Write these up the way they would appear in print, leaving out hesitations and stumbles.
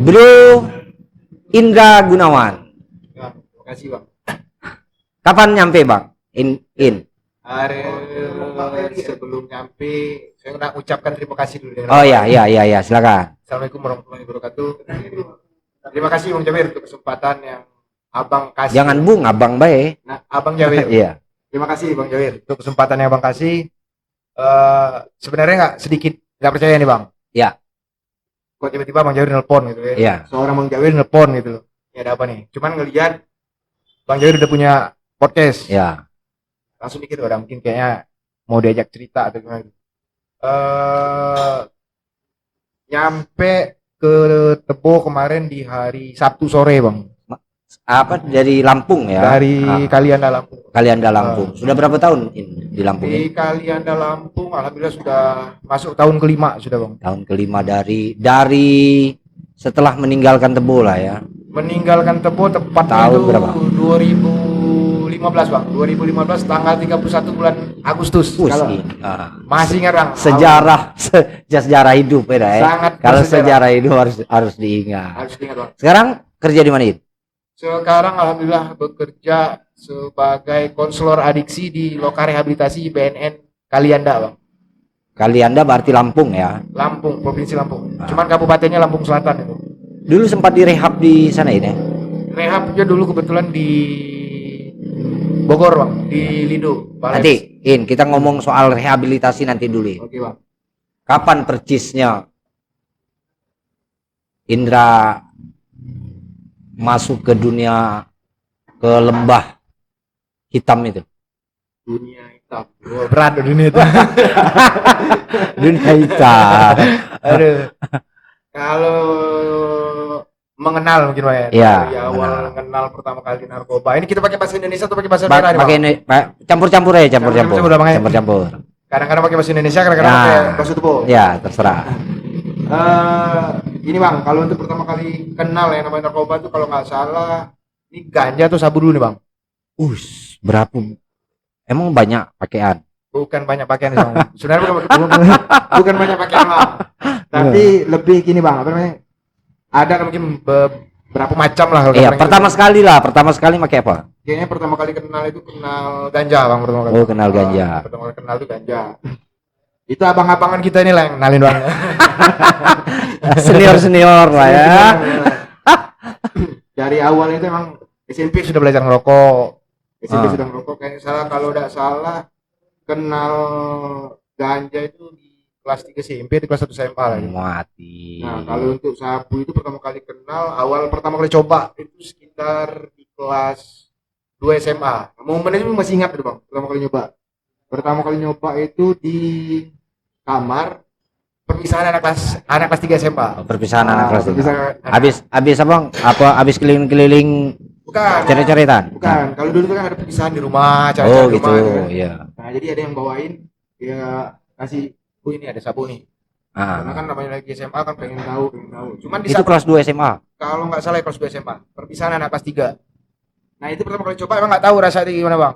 Bro Indra Gunawan. Ya, terima kasih bang. Kapan nyampe bang? Hari sebelum nyampe, saya nak ucapkan terima kasih dulu. Oh ya, silakan. Assalamualaikum warahmatullahi wabarakatuh. Terima kasih Bang Jawir untuk kesempatan yang Abang kasih. Jangan Bung, Abang baik. Nah, Abang Jawir. Iya. Terima kasih Bang Jawir untuk kesempatan yang Abang kasih. Sebenarnya nggak percaya nih Bang. Ya. Kok tiba-tiba Bang Jawir nelpon gitu ya. Iya. Seorang Bang Jawir nelpon gitu loh. Ini ada apa nih? Cuman ngelihat Bang Jawir udah punya podcast. Ya. Langsung mikir orang mungkin kayaknya mau diajak cerita atau gimana. Nyampe ke Tebo kemarin di hari Sabtu sore Bang. Apa dari Lampung ya? Dari Kalianda Lampung. Kalianda Lampung. Sudah berapa tahun di Lampung? Di Kalianda Lampung alhamdulillah sudah masuk tahun kelima sudah Bang. Tahun kelima dari setelah meninggalkan Tebo lah ya. Meninggalkan Tebo tepat tahun itu berapa? 2015 Bang. 2015 tanggal 31 bulan Agustus. Masih ingat Bang. Sejarah hidup ya. Sangat kalau sejarah hidup harus diingat. Harus diingat Bang. Sekarang kerja di mana itu? Sekarang alhamdulillah bekerja sebagai konselor adiksi di Loka Rehabilitasi BNN Kalianda Bang. Kalianda berarti Lampung ya? Lampung, Provinsi Lampung. Cuman kabupatennya Lampung Selatan itu. Dulu sempat direhab di sana ini? Rehabnya dulu kebetulan di Bogor Bang, di Lido. Nanti kita ngomong soal rehabilitasi nanti dulu. Oke Bang. Kapan percisnya Indra masuk ke dunia, ke lembah hitam itu? Dunia hitam. Oh, berat dunia itu. Dunia hitam. Aduh. Kalau mengenal mungkin Pak ya. Iya. Dari awal kenal pertama kali narkoba. Ini kita pakai bahasa Indonesia atau pakai bahasa daerah? Pakai campur-campur aja, campur-campur. Kadang-kadang pakai bahasa Indonesia, kadang-kadang pakai bahasa Tebo. Ya, terserah. Ini Bang, kalau untuk pertama kali kenal yang namanya narkoba itu kalau nggak salah ini ganja atau sabu dulu nih Bang. Berapa? Emang banyak pakaian? Bukan banyak pakaian Bang. Sebenarnya bukan banyak pakaian Bang. Tapi lebih gini Bang, apa namanya? Ada mungkin beberapa macam lah. Iya, pertama sekali pakai apa? Kayaknya pertama kali kenal itu kenal ganja Bang, pertama kali. Oh, kenal ganja. Pertama kali kenal itu ganja. Itu abang-abangan kita ini lah yang kenalin Bang. Senior lah ya. Dari awal itu emang SMP sudah belajar ngerokok. SMP sudah ngerokok, kayaknya salah kalau tidak salah kenal ganja itu di kelas 3 SMP, di kelas 1 SMA lagi. Mati. Nah, kalau untuk sabu itu pertama kali kenal, pertama kali coba itu sekitar di kelas 2 SMA. Momen itu masih ingat tuh Bang, pertama kali nyoba. Pertama kali nyoba itu di kamar perpisahan anak kelas 3 SMA. Perpisahan anak kelas 3. Habis Abang? Habis keliling-keliling? Bukan. Cari-caritan. Bukan. Kalau dulu kan ada perpisahan di rumah, cari-cari gitu. rumah. Gitu. Iya. Nah, jadi ada yang bawain, dia kasih, ini ada sabu nih. Karena kan namanya lagi SMA kan pengen tahu. Cuman di itu kelas 2 SMA. Kalau nggak salah kelas 2 SMA. Perpisahan anak kelas 3. Nah, itu pertama kali coba emang nggak tahu rasanya gimana, Bang.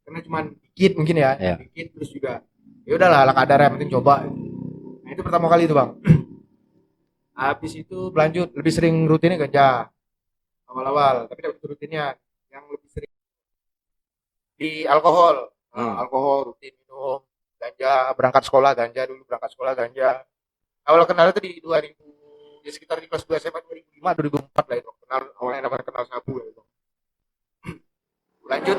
Karena cuman dikit mungkin ya. Iya. Dikit terus juga. Ya udahlah, ala kadar yang penting coba. Nah, itu pertama kali itu, Bang. Habis itu berlanjut lebih sering rutinnya ganja. Awal-awal, tapi dapat rutinnya yang lebih sering di alkohol. Alkohol rutin minum, ganja berangkat sekolah ganja. Awal kenal itu di 2000, ya sekitar di kelas 2 SMA 2005 2004 lah itu. Kenal awalnya namanya kenal sabu lah itu. Lanjut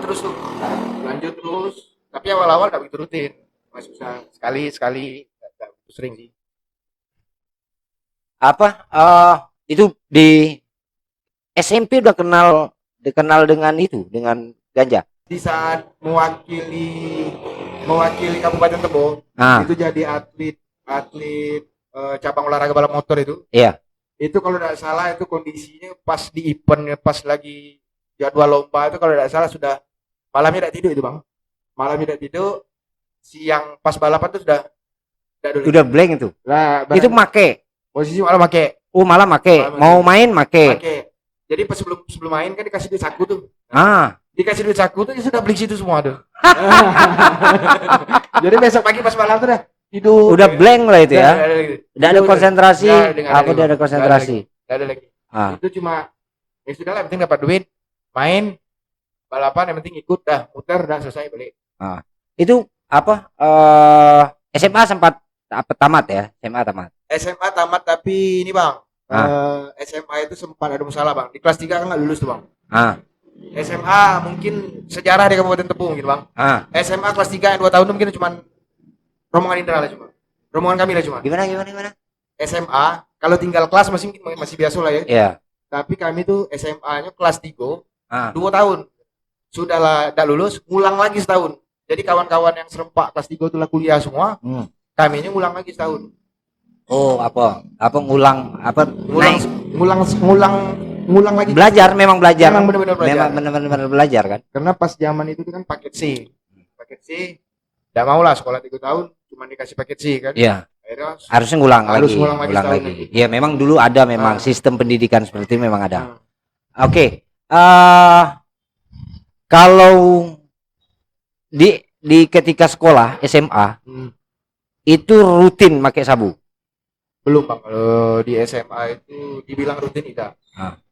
terus, tapi awal-awal enggak begitu rutin. Masih bisa sekali enggak sering sih. Itu di SMP udah kenal dengan dengan ganja. Di saat mewakili Kabupaten Tebo, itu jadi atlet cabang olahraga balap motor itu. Iya. Itu kalau tidak salah itu kondisinya pas di event, pas lagi jadwal lomba itu kalau tidak salah sudah malamnya tidak tidur itu Bang. Malamnya tidak tidur, siang pas balapan itu udah blank itu. Nah, itu make. Posisi malah make. Malah make. Mau main make. Jadi pas sebelum main kan dikasih duit saku tuh. Dikasih duit saku tuh ya sudah beli situ semua tuh. Jadi besok pagi pas malam tuh tidur. Udah blank lah itu ya. Udah ada konsentrasi. Udah ada konsentrasi. Nggak ada lagi. Ah. Itu cuma ya sudah lah, yang penting dapat duit, main balapan, yang penting ikut dah, muter dah, selesai balik. Itu apa? SMA sempat apa tamat ya? SMA tamat. SMA tamat, tapi ini bang, SMA itu sempat ada masalah bang. Di kelas 3 kan nggak lulus tuh bang. SMA mungkin sejarah di Kabupaten Tepung gitu bang. SMA kelas 3 yang 2 tahun itu mungkin cuma rombongan Indra lah, cuma rombongan kami lah cuma. Gimana? SMA kalau tinggal kelas masih biasa lah ya. Iya. Tapi kami tuh SMA-nya kelas 3 2 tahun. Sudahlah tidak lulus, ngulang lagi setahun. Jadi kawan-kawan yang serempak kelas 3 itu lah kuliah semua. Kami ini ngulang lagi setahun. Oh, apa ngulang apa? Ngulang lagi. Belajar, memang belajar. Memang benar-benar belajar. Memang benar-benar belajar kan? Karena pas zaman itu kan paket C. Paket C. Enggak mau lah sekolah 3 tahun, cuma dikasih paket C kan. Iya. Akhirnya Harusnya ngulang lagi. ngulang setahun lagi. Iya, memang dulu ada memang sistem pendidikan seperti itu memang ada. Oke. Kalau di ketika sekolah SMA itu rutin pakai sabu? Belum bang, kalau di SMA itu dibilang rutin tidak.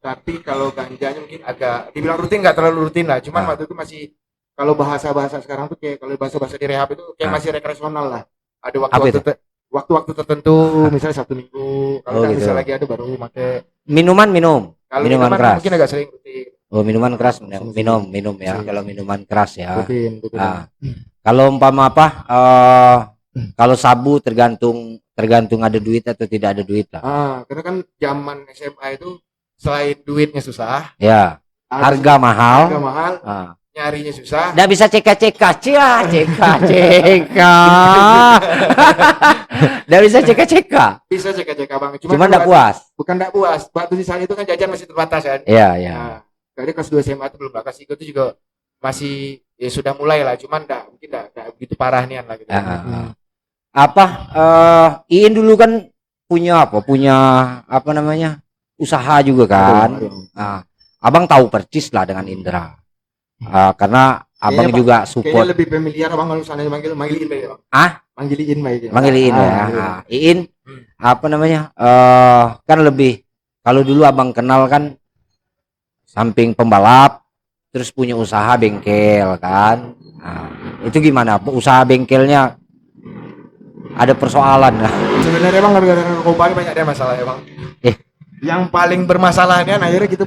Tapi kalau ganjanya mungkin agak dibilang rutin, nggak terlalu rutin lah. Cuman waktu itu masih, kalau bahasa sekarang tuh kayak kalau bahasa di rehab itu kayak masih rekreasional lah. Ada waktu-waktu tertentu, misalnya Sabtu Minggu. Kalau gitu. misalnya lagi ada baru pakai minuman minuman keras. mungkin agak sering rutin. Oh, minuman keras, minum ya. Kalau minuman keras ya. Rutin. Kalau umpama apa? Kalau sabu tergantung ada duit atau tidak ada duit lah. Karena kan zaman SMA itu selain duitnya susah, ya, harga mahal. Nyarinya susah. Nggak bisa cek. Nggak bisa cek. Bisa cek bang. Cuma nggak puas. Bukan nggak puas. Waktu di sana itu kan jajan masih terbatas kan. Iya. Karena kelas 2 SMA itu belum bakas, itu juga masih ya sudah mulai lah. Cuman mungkin nggak begitu parah nian lah gitu. Iin dulu kan punya apa namanya, usaha juga kan. Abang tahu percis lah dengan Indra. Karena abang kayaknya juga support. Kayaknya lebih familiar abang kalau misalnya manggil Iin baik bang. Manggil Iin ya. Iin apa namanya, kan lebih, kalau dulu abang kenal kan samping pembalap terus punya usaha bengkel kan. Itu gimana usaha bengkelnya? Ada persoalan lah. Sebenarnya bang gara-gara narkoba ini banyak deh masalah ya bang. Yang paling bermasalahnya akhirnya gitu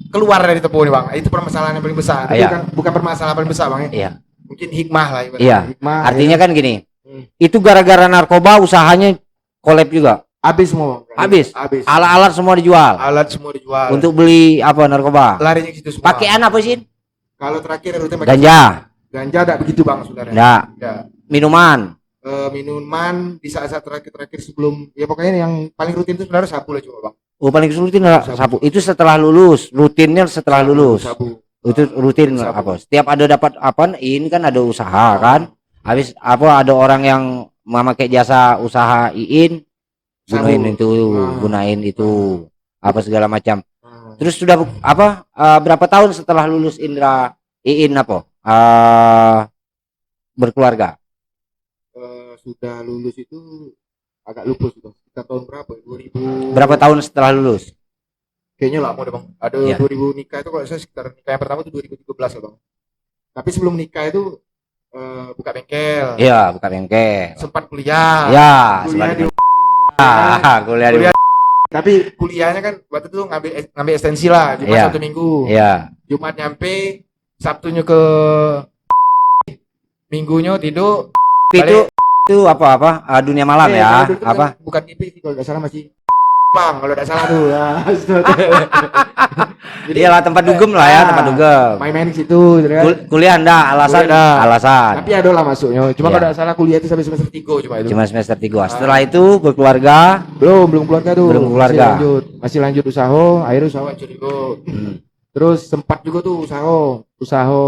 keluar dari Tepung nih bang. Itu permasalahan yang paling besar. Bukan permasalahan paling besar bang ya. Iya. Mungkin hikmah lah. Hikmah. Artinya kan gini. Itu gara-gara narkoba usahanya kolab juga. Habis semua. Habis. Alat-alat semua dijual. Untuk beli apa narkoba? Larinya ke situ semua. Pakaian apa sih? Kalau terakhir rutin ganja. Ganja enggak begitu bang saudara. Enggak. Minuman di saat-saat terakhir sebelum, ya pokoknya yang paling rutin itu sebenarnya sabu lah cuma bang. Oh, paling rutin sabu. Itu setelah lulus, rutinnya setelah lulus. Sabu. Itu rutin apa? Setiap ada dapat apa, ini kan ada usaha kan. Habis apa ada orang yang memakai jasa usaha Iin, gunain itu apa segala macam. Terus sudah apa berapa tahun setelah lulus Iin apa? Berkeluarga. Sudah lulus itu agak lupa sudah. Kita tahun berapa? 2000. Berapa tahun setelah lulus? Kayaknya lama deh bang. Ada 2000 nikah itu, kalau saya sekitar nikah yang pertama itu 2013 lah bang. Tapi sebelum nikah itu buka bengkel. Iya, buka bengkel. Sempat kuliah. Ya, kuliah. Tapi kuliahnya kan waktu itu ngambil ekstensi lah, cuma 1 minggu. Iya. Jumat nyampe, Sabtunya ke Minggunya tidur. Itu apa dunia malam ya? Apa? Bukan TV kalau nggak salah, masih bang kalau nggak salah tuh ya. Iyalah tempat dugem lah ya, tempat dugem. Main-main di situ. Kuliah enggak, alasan. Tapi ada lah masuknya. Cuma kalau nggak salah kuliah itu sampai semester 3 cuma itu. Cuma semester 3. Setelah itu berkeluarga? Belum keluarga tuh. Belum keluarga. Masih lanjut usaha, akhirnya usaha hancur juga. Terus sempat juga tuh usaha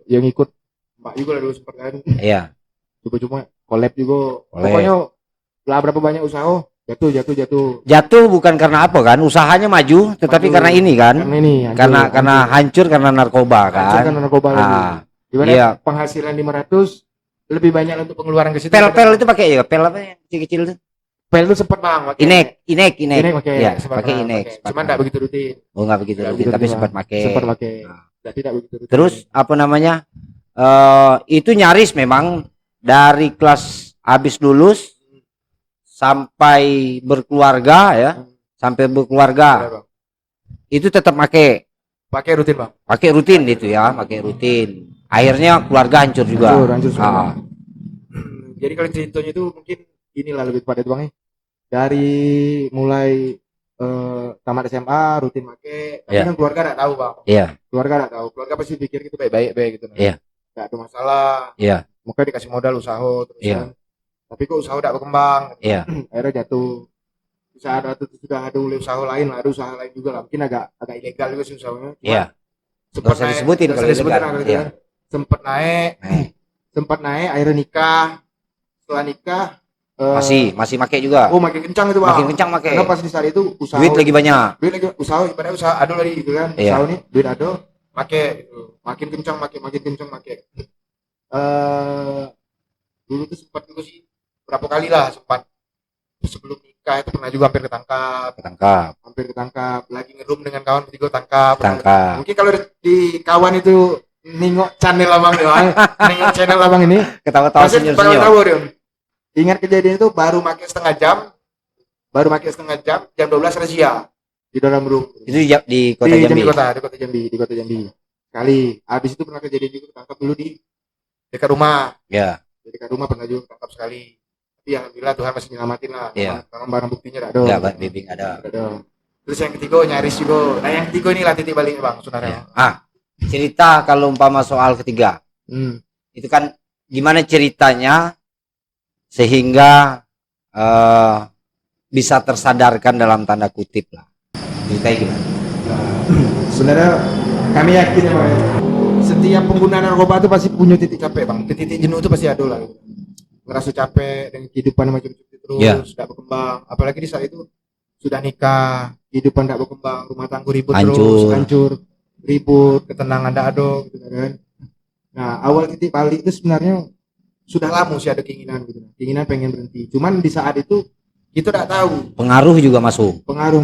yang ikut Mbak juga lah dulu sempat kan. Iya. Coba collab juga. Pokoknya lah berapa banyak usaha jatuh bukan karena apa kan, usahanya maju tetapi karena ini kan, karena hancur karena narkoba kan. Gimana penghasilan 500 lebih banyak untuk pengeluaran ke situ. Pel itu pakai ya, pel apa yang kecil-kecil itu? Pel itu sempat bang pakai Inek. Inek pakai Ya, sempat pakai bang, Inek. pakai. Cuman enggak begitu rutin. Oh, nggak begitu Nggak rutin, begitu tapi rutin, sempat Bang. pakai. Sempat pakai. Nah. Tidak begitu rutin. Terus apa namanya? Itu nyaris memang dari kelas habis lulus sampai berkeluarga ya, sampai berkeluarga Boleh, Bang. itu tetap pakai Rutin bang. pakai rutin itu ya, pakai rutin. Akhirnya keluarga hancur juga. Hancur semua. Ah, Jadi kalau ceritanya itu mungkin inilah lebih pada itu bang. Dari mulai tamat SMA rutin pakai, tapi Iya. kan keluarga nggak tahu bang. iya, Keluarga nggak tahu. Keluarga pasti pikir itu baik-baik gitu. Iya. Nggak ada masalah. iya, Mungkin dikasih modal usaha terus Iya. kan. Tapi kok usaha tidak berkembang. iya, Akhirnya jatuh. Usaha sudah ada usaha lain, ada usaha lain juga lah. Mungkin agak ilegal juga sih usahanya. iya. Sempat Nggak usah disebutin nggak kalau usah disebutin ilegal. lah, gitu Iya. kan. Sempat naik, akhirnya nikah. Setelah nikah Masih pakai juga. oh makin kencang itu bang. Makin kencang pakai. Karena pas di saat itu usaha Duit lagi banyak. usaha ibaratnya usaha ado lagi gitu kan. Iya. Usaha ini duit ado pakai gitu. Makin kencang pakai. Dulu tuh sempat juga sih berapa kali lah sempat sebelum nikah itu pernah juga hampir ketangkap lagi ngerum dengan kawan bertiga tangkap. Mungkin kalau di kawan itu nengok channel abang nih bang, nengok channel abang ini Ketawa-tawa pasti bakal senyum-senyum. tahu dia. Ingat kejadian itu baru pakai setengah jam jam 12 razia di dalam room Itu di kota Jambi. di kota Jambi kali. Habis itu pernah kejadian juga ketangkap dulu di dekat rumah. Ya. Di dekat rumah pernah juga ketangkap sekali. Tapi alhamdulillah Tuhan masih nyelamatin lah. Iya. Barang buktinya ada. Enggak, Bang Bibing ada. Terus yang ketiga nyaris juga. Nah yang ketiga inilah titik baliknya bang sebenarnya. Cerita kalau umpama soal ketiga. Itu kan gimana ceritanya sehingga bisa tersadarkan dalam tanda kutip lah. Ceritanya gimana? Sebenarnya kami yakin ya bang, setiap pengguna narkoba itu pasti punya titik capek bang, titik jenuh itu pasti ada lah gitu. Ngerasa capek dengan kehidupan macam itu terus tidak berkembang, apalagi di saat itu sudah nikah, kehidupan tidak berkembang, rumah tangga ribut terus, hancur, ribut, ketenangan tidak ada gitu kan. Nah awal titik balik itu sebenarnya sudah lama sih ada keinginan gitu, keinginan pengen berhenti, cuman di saat itu kita tidak tahu. Pengaruh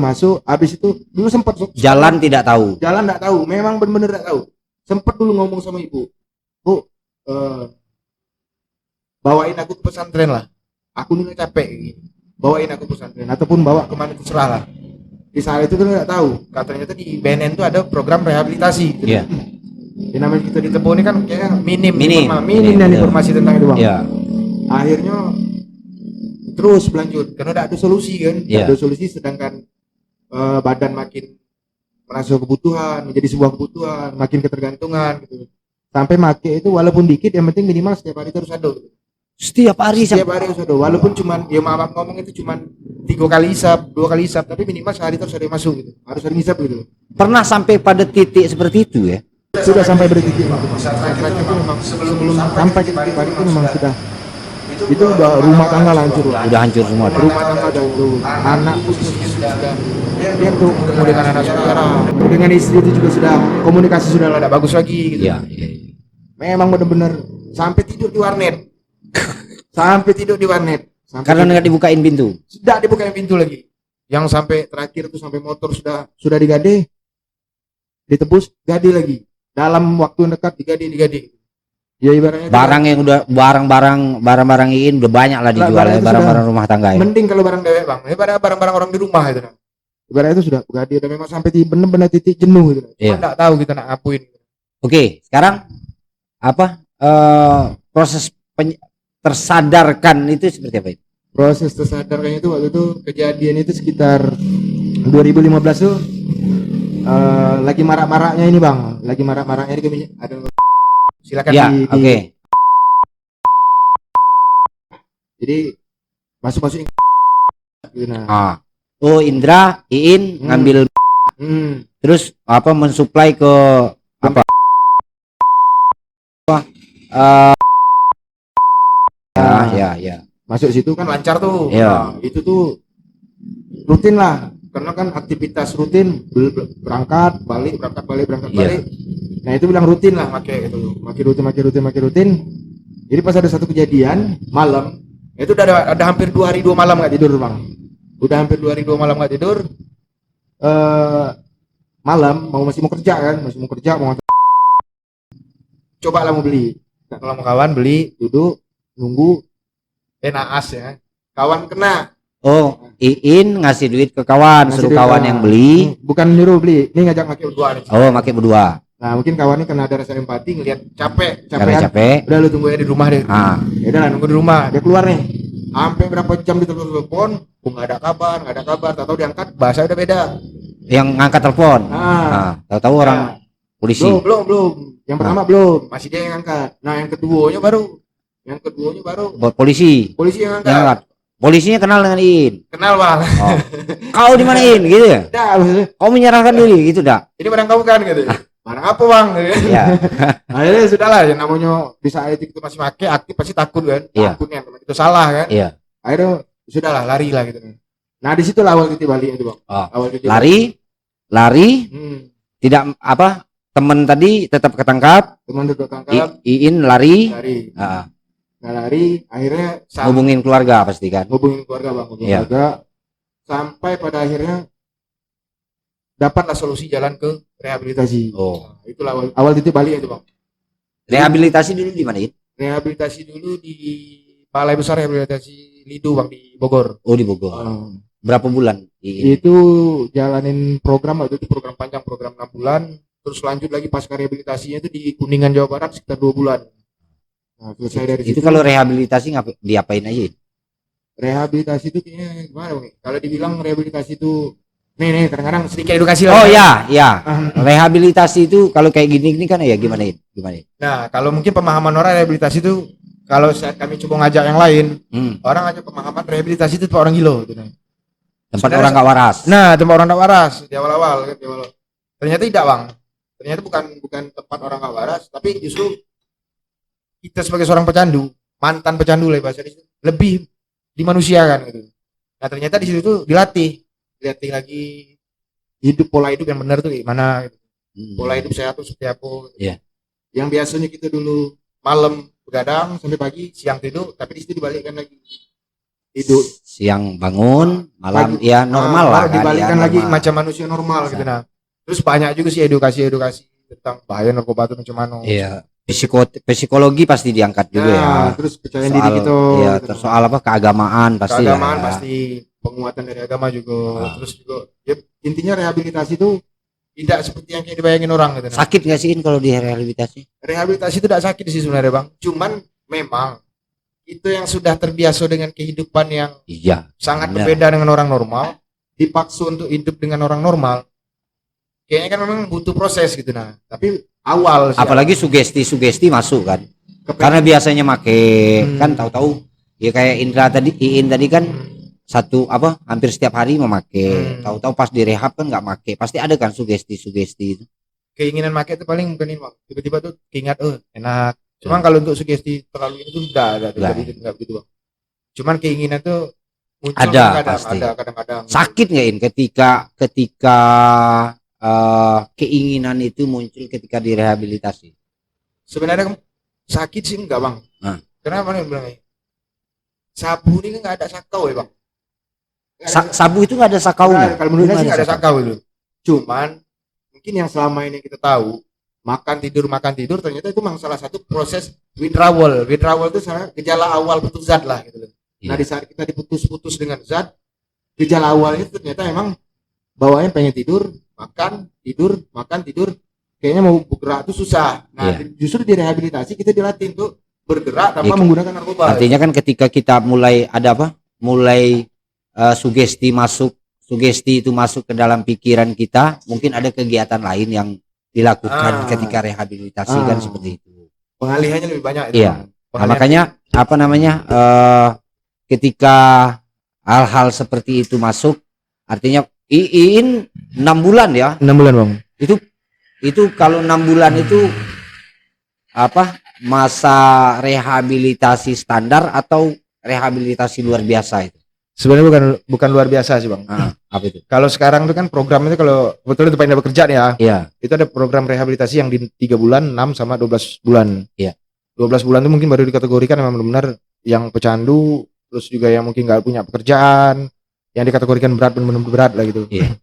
masuk. Habis itu dulu sempat Jalan tidak tahu. Memang benar-benar tidak tahu. Sempat dulu ngomong sama ibu, Bu, bawain aku ke pesantren lah. Aku nih capek gitu. Bawain aku ke pesantren ataupun bawa kemana terserah lah. Di saat itu kan tidak tahu. Katanya di BNN itu ada program rehabilitasi. Gitu. Iya. Yang namanya kita di Tebo ini kan kayaknya minim dan informasi tentang itu bang. Iya. Akhirnya terus berlanjut karena tidak ada solusi kan. Tidak ada solusi sedangkan badan makin merasa kebutuhan, menjadi sebuah kebutuhan, makin ketergantungan gitu. Sampai make itu walaupun dikit yang penting minimal setiap hari terus ada. Setiap hari harus ada. Walaupun cuman ya maaf ngomong itu cuman 3 kali hisap, 2 kali hisap, tapi minimal sehari terus ada yang masuk gitu. Harus ada hisap gitu. Pernah sampai pada titik seperti itu ya? Sudah sampai pada titik akhir-akhir itu memang sebelum sampai ke titik balik itu memang sudah itu udah rumah tangga hancur. Udah hancur semua. Rumah tangga udah anak posisinya sudah dia tuh ketemu dengan anak saudara, dengan istri itu juga sudah komunikasi sudah ada bagus lagi gitu. Iya. Memang benar-benar sampai tidur di warnet. Karena nggak dibukain pintu. Sudah dibukain pintu lagi. Yang sampai terakhir tuh sampai motor sudah digade, ditebus, gade lagi. Dalam waktu dekat digade. Ya ibaratnya Barang yang udah barang-barang ini udah banyak lah dijual ya, barang-barang rumah tangga ya. Mending kalau barang dewek bang, ibaratnya barang-barang orang di rumah itu. Ibaratnya itu sudah gade dan memang sampai benar-benar titik jenuh gitu. Cuma nggak tahu kita nak ngapain. Oke, sekarang apa proses tersadarkan itu seperti apa itu? Proses tersadarkannya itu waktu itu kejadian itu sekitar 2015 tuh lagi marak-maraknya ini bang, ini ada silakan ya, oke. Jadi masuk gitu nah. Oh Indra, Iin ngambil terus apa mensuplai ke apa? Ya. Masuk situ kan lancar tuh. Ya. Nah, itu tuh rutin lah. Karena kan aktivitas rutin berangkat balik. Nah itu bilang rutin lah pakai gitu. Makin rutin. Jadi pas ada satu kejadian malam Itu udah ada hampir 2 hari 2 malam nggak tidur bang. Udah hampir 2 hari 2 malam nggak tidur. Malam masih mau kerja kan, masih mau kerja mau coba lah mau beli. Kalau mau kawan beli, duduk nunggu, naas ya. Kawan kena. Oh, Iin ngasih duit ke kawan, suruh kawan yang beli. Bukan nyuruh beli, ini ngajak pakai berdua nih. Oh, pakai berdua. Nah, mungkin kawannya kena ada rasa empati ngelihat capek kan. Capek. Udah lu tunggu aja di rumah deh. Ya udah lah, nunggu di rumah. Dia keluar nih. Sampai berapa jam ditelepon, nggak ada kabar. Tahu-tahu diangkat, bahasa udah beda. Yang ngangkat telepon. Tahu-tahu orang polisi. Belum. Yang pertama belum, masih dia yang angkat. Nah, yang keduanya baru. Buat polisi. Polisi yang angkat. Polisinya kenal dengan Iin. Kenal bang. Oh. Kau di mana Iin gitu ya? Kau menyerahkan diri gitu dah. Ini barang kamu kan gitu. Barang apa bang? Iya. Akhirnya sudahlah, yang namanya bisa etik itu masih pakai aktif pasti takut kan. Iya. Takutnya teman itu salah kan. Iya. Akhirnya sudahlah lari lah gitu. Nah di situ awal titik balik itu bang. Oh. Awal titik lari. Tidak apa? Teman tadi tetap ketangkap. Teman tetap ketangkap. Iin lari. Nah lari, akhirnya hubungin keluarga pasti kan. Hubungin keluarga bang, keluarga. Sampai pada akhirnya dapatlah solusi jalan ke rehabilitasi. Oh, nah, itulah awal titik balik itu bang. Rehabilitasi dulu di mana? Rehabilitasi dulu di Balai Besar Rehabilitasi Lidu bang, di Bogor. Oh, di Bogor. Berapa bulan? Itu jalanin program, waktu itu program panjang, program 6 bulan. Terus lanjut lagi pasca rehabilitasinya itu di Kuningan Jawa Barat sekitar 2 bulan. Nah, selesai dari itu situ, kalau rehabilitasi diapain aja? Rehabilitasi itu kayaknya gimana bang? Kalau dibilang rehabilitasi itu nih kadang-kadang sedikit edukasi lah. Oh ya. Rehabilitasi itu kalau kayak gini kan ya gimana? Nah, kalau mungkin pemahaman orang rehabilitasi itu, kalau saat kami coba ngajak yang lain, orang ngajak pemahaman rehabilitasi itu tempat orang gila gitu. Tempat orang gak waras. Nah, tempat orang gak waras di awal-awal kan, ternyata tidak bang. Ternyata bukan tempat orang gak waras, tapi justru kita sebagai seorang pecandu, mantan pecandu lah bahasa di situ, lebih dimanusiakan gitu. Nah ternyata di situ tuh dilatih lagi pola hidup yang benar tuh gimana gitu. Pola hidup sehat tuh seperti apa gitu. Yang biasanya kita dulu malam begadang sampai pagi, siang tidur, tapi di situ dibalikkan lagi tidur, siang bangun, malam ya normal lah kan, dibalikkan ya, lagi normal. Macam manusia normal gitu. Nah terus banyak juga sih edukasi tentang bahaya narkoba itu macam mana. Iya. Psikologi pasti diangkat juga ya. Terus percaya diri gitu. Iya, soal apa keagamaan pasti. Pasti, penguatan dari agama juga. Terus juga ya, intinya rehabilitasi itu tidak seperti yang kayak dibayangin orang gitu. Sakit nggak sih kalau di rehabilitasi? Rehabilitasi itu tidak sakit sih sebenarnya bang. Cuman memang itu yang sudah terbiasa dengan kehidupan yang sangat berbeda dengan orang normal, dipaksa untuk hidup dengan orang normal. Kayaknya kan memang butuh proses gitu. Nah tapi awal apalagi sugesti masuk kan, karena biasanya make kan tahu-tahu ya kayak Iin tadi kan hampir setiap hari memakai, tahu-tahu pas direhab kan nggak make, pasti ada kan sugesti itu. Keinginan make itu paling bukan ini bang, tiba-tiba tuh keingat enak. Cuman kalau untuk sugesti terlalu ini tuh nggak begitu bang. Cuman keinginan tuh muncul pasti. Ada kadang-kadang. Sakit nggak In ketika keinginan itu muncul ketika direhabilitasi? Sebenarnya sakit sih enggak bang. Kenapa nih bilang sabu ini nggak ada sakau ya bang? Sabu itu nggak ada sakau. Kalau menurut saya nggak ada sakau itu. Cuman mungkin yang selama ini kita tahu makan tidur ternyata itu memang salah satu proses withdrawal. Withdrawal itu gejala awal putus zat lah gitu. Nah di saat kita diputus dengan zat, gejala awalnya ternyata emang bawaannya pengen tidur, makan tidur, kayaknya mau bergerak itu susah. Nah justru di rehabilitasi kita dilatih untuk bergerak tanpa menggunakan narkoba. Artinya kan ketika kita mulai sugesti itu masuk ke dalam pikiran kita, mungkin ada kegiatan lain yang dilakukan ketika rehabilitasi kan seperti itu. Pengalihannya lebih banyak itu. Iya. Nah, makanya ketika hal-hal seperti itu masuk, artinya Iin 6 bulan ya. 6 bulan bang. Itu kalau 6 bulan itu masa rehabilitasi standar atau rehabilitasi luar biasa itu? Sebenarnya bukan luar biasa sih bang. Apa itu? Kalau sekarang itu kan program itu, kalau betul itu pengen bekerja nih ya. Iya. Itu ada program rehabilitasi yang di 3 bulan, 6 sama 12 bulan. Iya. 12 bulan itu mungkin baru dikategorikan memang benar-benar yang pecandu terus juga yang mungkin nggak punya pekerjaan, yang dikategorikan berat benar-benar berat lah gitu. Iya.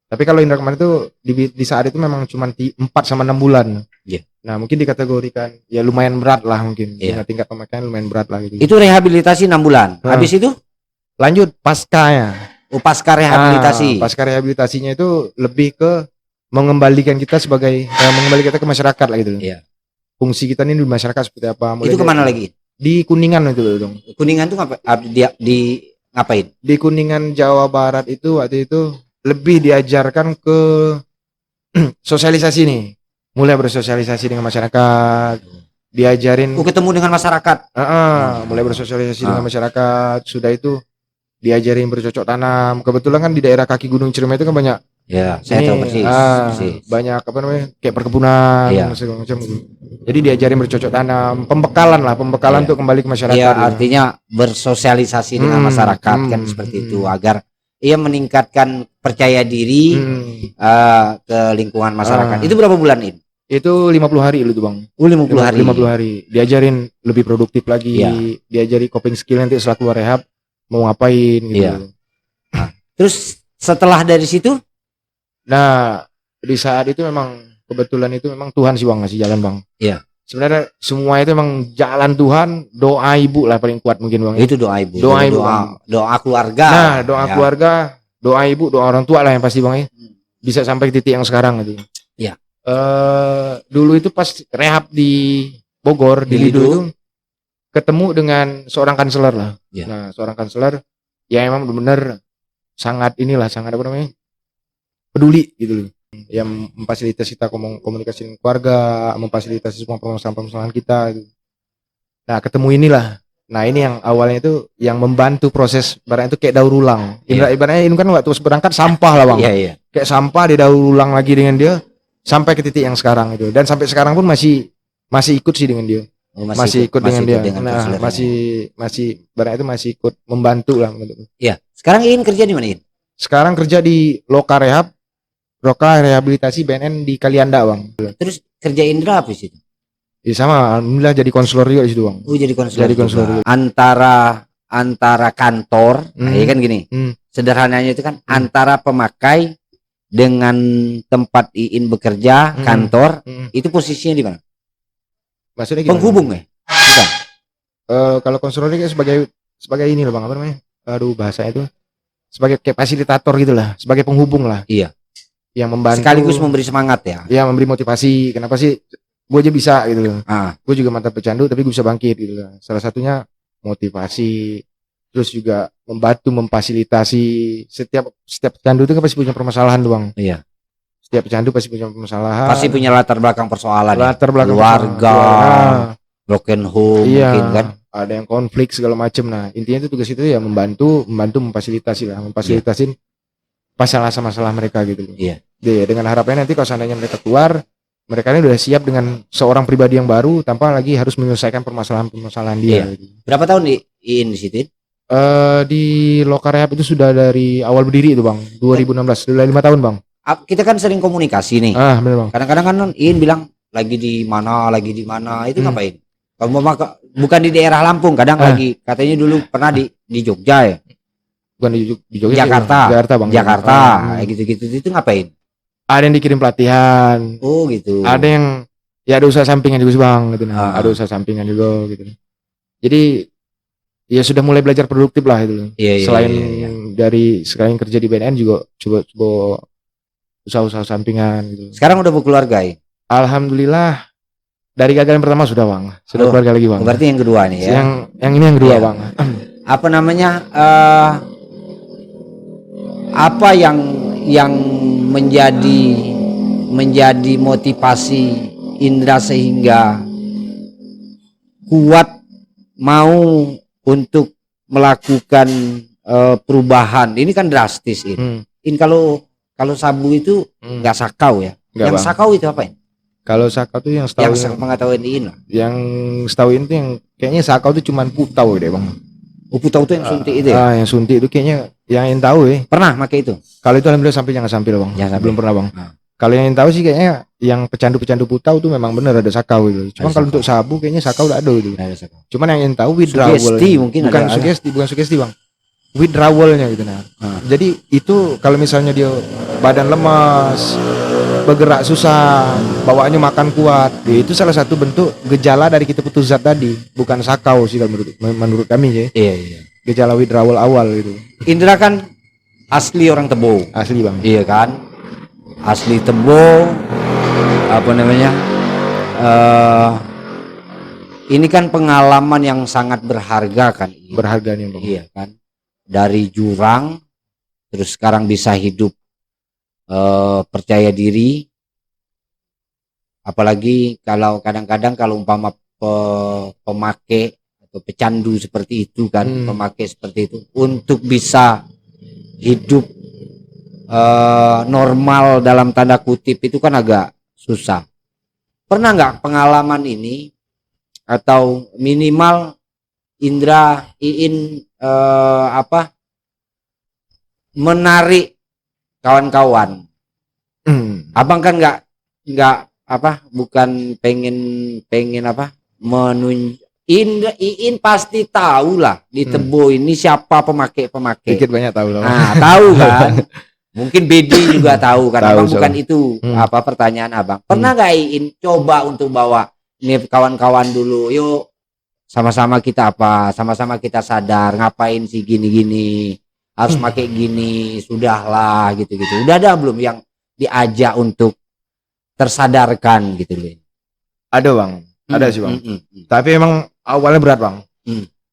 Tapi kalau indra keenam itu di saat itu memang cuma 4 sampai 6 bulan. Iya. Nah mungkin dikategorikan ya lumayan berat lah mungkin. Iya. Dengan tingkat pemakaian lumayan berat lah gitu. Itu rehabilitasi 6 bulan. Habis itu Lanjut paskanya. pasca rehabilitasi. Pasca rehabilitasinya itu lebih ke mengembalikan kita sebagai mengembalikan kita ke masyarakat lah gitu. Iya. Fungsi kita ini di masyarakat seperti apa? Itu kemana lagi? Di Kuningan itu dong. Kuningan tuh ngapain? Di Kuningan Jawa Barat itu waktu itu lebih diajarkan ke sosialisasi nih. Mulai bersosialisasi dengan masyarakat, diajarin Ketemu dengan masyarakat. mulai bersosialisasi dengan masyarakat. Sudah itu diajarin bercocok tanam. Kebetulan kan di daerah kaki Gunung Ciremai itu kan banyak. Ya, saya tahu persis. Banyak apa namanya kayak perkebunan segala macam gitu. Jadi diajarin bercocok tanam, pembekalan untuk kembali ke masyarakat. Iya, artinya bersosialisasi dengan masyarakat kan seperti itu agar ia meningkatkan percaya diri ke lingkungan masyarakat. Itu berapa bulan ini? Itu 50 hari itu Bang. 50 hari. 50 hari. Diajarin lebih produktif lagi, diajari coping skill nanti setelah keluar rehab mau ngapain gitu. Iya. Nah, terus setelah dari situ? Nah, di saat itu memang kebetulan itu memang Tuhan sih Bang ngasih jalan Bang. Iya. Sebenarnya semua itu memang jalan Tuhan, doa ibu lah paling kuat mungkin Bang. Itu doa ibu. Doa keluarga. Nah, doa keluarga, doa ibu, doa orang tua lah yang pasti Bang ya. Bisa sampai titik yang sekarang gitu. Iya. Dulu itu pas rehab di Bogor di Lido itu ketemu dengan seorang konselor lah. Ya. Nah, seorang konselor yang emang benar-benar sangat apa namanya? Peduli gitu loh. Yang memfasilitasi kita komunikasi dengan keluarga, memfasilitasi semua permasalahan kita gitu. Nah, ketemu inilah. Nah, ini yang awalnya itu yang membantu proses barang itu kayak daur ulang. Ibaratnya ini kan waktu berangkat sampah lah Bang. Iya. Kayak sampah didaur ulang lagi dengan dia sampai ke titik yang sekarang itu. Dan sampai sekarang pun masih ikut sih dengan dia. Masih ikut dengan dia. Nah, masih barang itu masih ikut membantu lah. Iya. Sekarang ingin kerja di mana ini? Sekarang kerja di Loka Rehabilitasi BNN di Kalianda Bang. Terus kerja Indra apa sih? Ya sama, alhamdulillah jadi konselor juga di situ Bang. Jadi konselor. Jadi konselor juga. Antara kantor, ya kan gini. Sederhananya itu kan antara pemakai dengan tempat Iin bekerja, kantor, itu posisinya di mana? Maksudnya gimana? Penghubung ya? Bukan. Kalau konselor ini sebagai ini loh Bang, apa namanya? Bahasa itu sebagai kayak fasilitator gitulah, sebagai penghubung lah. Iya. Yang membantu sekaligus memberi semangat ya. Ya, memberi motivasi. Kenapa sih gue aja bisa gitu loh. Gue juga mantan pecandu tapi gue bisa bangkit gitu loh. Salah satunya motivasi, terus juga memfasilitasi setiap pecandu itu kan pasti punya permasalahan doang. Iya. Setiap pecandu pasti punya permasalahan. Pasti punya latar belakang persoalan. Latar belakang keluarga, broken home, mungkin kan. Ada yang konflik segala macam. Nah, intinya itu tugas itu ya membantu memfasilitasi masalah mereka gitu. Iya. Dengan harapannya nanti kalau seandainya mereka keluar, mereka ini udah siap dengan seorang pribadi yang baru tanpa lagi harus menyelesaikan permasalahan dia. Iya. Gitu. Berapa tahun Iin di situ? Di Loka Rehab itu sudah dari awal berdiri itu Bang, 2016, sudah 5 tahun Bang. Kita kan sering komunikasi nih. Benar Bang. Kadang-kadang kan Iin bilang lagi di mana, itu ngapain? Kalau bukan di daerah Lampung, kadang lagi katanya dulu pernah di Jogja ya. Bukan di Jogja. Jakarta Bang. Kayak gitu-gitu itu ngapain? Ada yang dikirim pelatihan. Oh gitu. Ada yang ya ada usaha sampingan juga Bang gitu. Ada usaha sampingan juga gitu. Jadi ya sudah mulai belajar produktif lah itu. Selain selain kerja di BNN juga coba usaha-usaha sampingan gitu. Sekarang udah berkeluarga ya? Alhamdulillah. Dari gagal yang pertama sudah Bang. Sudah keluarga lagi Bang. Berarti yang kedua nih ya. Yang ini yang kedua Bang. Apa namanya? Apa yang menjadi motivasi Indra sehingga kuat mau untuk melakukan perubahan? Ini kan drastis ini. Kalau sabu itu nggak sakau ya. Yang Bang. Sakau itu apa ya? Kalau sakau itu yang setahu pengetahuan ini. Yang setahu itu yang kayaknya sakau itu cuma putau deh Bang. Putau itu yang suntik itu ya? Yang suntik itu kayaknya yang tahu ya. Pernah pakai itu? Kalau itu alhamdulillah sampai jangan sampai Bang. Belum pernah Bang. Kalau yang tahu sih kayaknya yang pecandu-pecandu putau tuh memang benar ada sakau gitu. Cuman Ada kalau sakau. untuk sabu kayaknya sakau udah ada gitu. Ada sakau. Cuman yang tahu withdrawal. Sugesti mungkin bukan ada. sugesti, bukan sugesti bang. Withdrawalnya gitu nah. Jadi itu kalau misalnya dia badan lemas, bergerak susah, bawaannya makan kuat, ya itu salah satu bentuk gejala dari kita putus zat tadi, bukan sakau sih kalau menurut kami ya. Iya. Gejala withdrawal awal gitu. Indra kan asli orang Tebo. Asli bang. Iya kan? Asli Tebo. Apa namanya? Ini kan pengalaman yang sangat berharga kan? Berharga nih bang. Iya kan? Dari jurang, terus sekarang bisa hidup percaya diri. Apalagi kalau kadang-kadang kalau umpama pemakai atau pecandu seperti itu kan, pemakai seperti itu untuk bisa hidup normal dalam tanda kutip itu kan agak susah. Pernah nggak pengalaman ini atau minimal Indra Iin menarik kawan-kawan? Abang kan nggak bukan pengen Iin pasti tahu lah di Tebo ini siapa pemakai. Dikit banyak tahu lah. Nah, tahu kan? Mungkin Bedi juga tahu kan. Tahu, Abang bukan itu pertanyaan Abang. Pernah nggak Iin coba untuk bawa ini kawan-kawan dulu, yuk sama-sama kita sama-sama kita sadar ngapain sih gini-gini, harus pakai gini, sudahlah gitu-gitu. Udah ada belum yang diajak untuk tersadarkan gitu loh? Ada bang, ada sih bang. Tapi emang awalnya berat bang.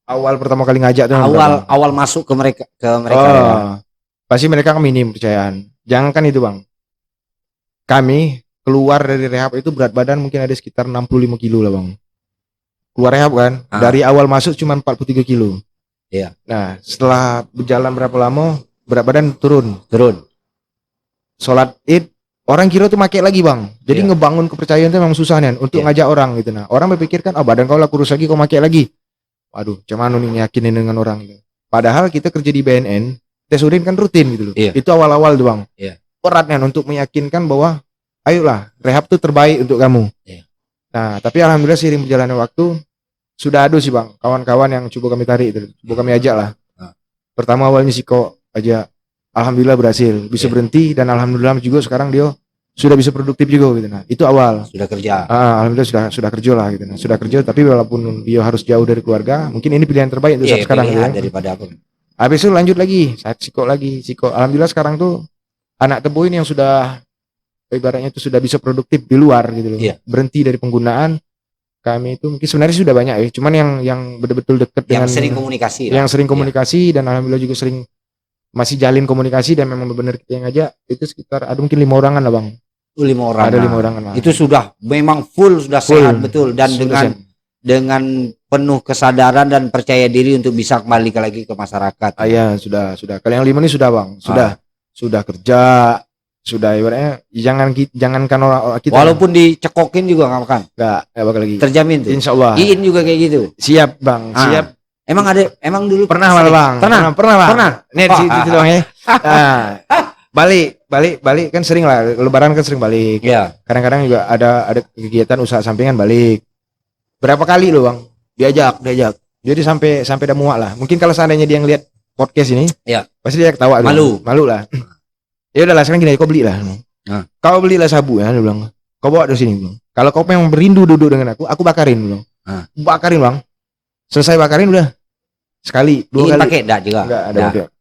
Awal pertama kali ngajak tuh awal masuk ke mereka ya. Pasti mereka minim percayaan. Jangan kan itu bang. Kami keluar dari rehab itu berat badan mungkin ada sekitar 65 kilo lah bang. Keluar rehab kan, dari awal masuk cuma 43 kilo. Iya. Nah setelah berjalan berapa lama berat badan turun. Sholat id orang kira tuh make lagi bang. Jadi ngebangun kepercayaan itu memang susah nih untuk ngajak orang gitu. Nah orang berpikir kan, badan kau lah kurus lagi kau make lagi. Waduh, cuman nih yakinin dengan orang gitu. Padahal kita kerja di BNN, tes urin kan rutin gitu loh. Itu awal-awal tuh bang. Beratnya untuk meyakinkan bahwa ayolah rehab tuh terbaik untuk kamu. Nah tapi alhamdulillah seiring berjalannya waktu sudah ada sih bang kawan-kawan yang coba kami tarik itu, coba kami ajak lah. Pertama awalnya kok aja, alhamdulillah berhasil bisa berhenti, dan alhamdulillah juga sekarang dia sudah bisa produktif juga gitu. Nah itu awal sudah kerja. Alhamdulillah sudah kerja lah gitu. Nah, sudah kerja tapi walaupun dia harus jauh dari keluarga, mungkin ini pilihan terbaik untuk saat sekarang ya. Daripada apa? Habis itu lanjut lagi saat psiko. Alhamdulillah sekarang tuh anak Tebo ini yang sudah ibaratnya itu sudah bisa produktif di luar gitu loh. Berhenti dari penggunaan. Kami itu mungkin sebenarnya sudah banyak ya, cuman yang betul-betul dekat dengan sering komunikasi yang sering komunikasi dan alhamdulillah juga sering masih jalin komunikasi dan memang benar kita yang ngajak itu sekitar ada mungkin 5 orangan lah bang. 5 orang. Ada 5 orangan lah. Itu sudah memang full sehat betul dan dengan penuh kesadaran dan percaya diri untuk bisa kembali lagi ke masyarakat. Iya sudah. Kalau yang 5 ini sudah bang, sudah kerja. Sudah ibaratnya jangankan orang kita walaupun dicekokin juga nggak makan, nggak bakal lagi, terjamin tuh. Insyaallah. Iin juga kayak gitu. Siap bang, siap. Emang dulu pernah malah bang, pernah bang. Nih di doang ya. Balik kan sering lah, lebaran kan sering balik. Kadang-kadang juga ada kegiatan usaha sampingan balik. Berapa kali loh bang diajak. Jadi sampai udah muak lah. Mungkin kalau seandainya dia ngeliat podcast ini, pasti dia ketawa. Malu lah. Ya udahlah sekarang gini, kau belilah. Kau belilah sabu ya, dia bilang. Kau bawa dari sini, bilang. Kalau kau memang berindu duduk dengan aku bakarin, bilang. Bakarin bang. Selesai bakarin udah. Sekali, 2 kali. Pakai enggak juga?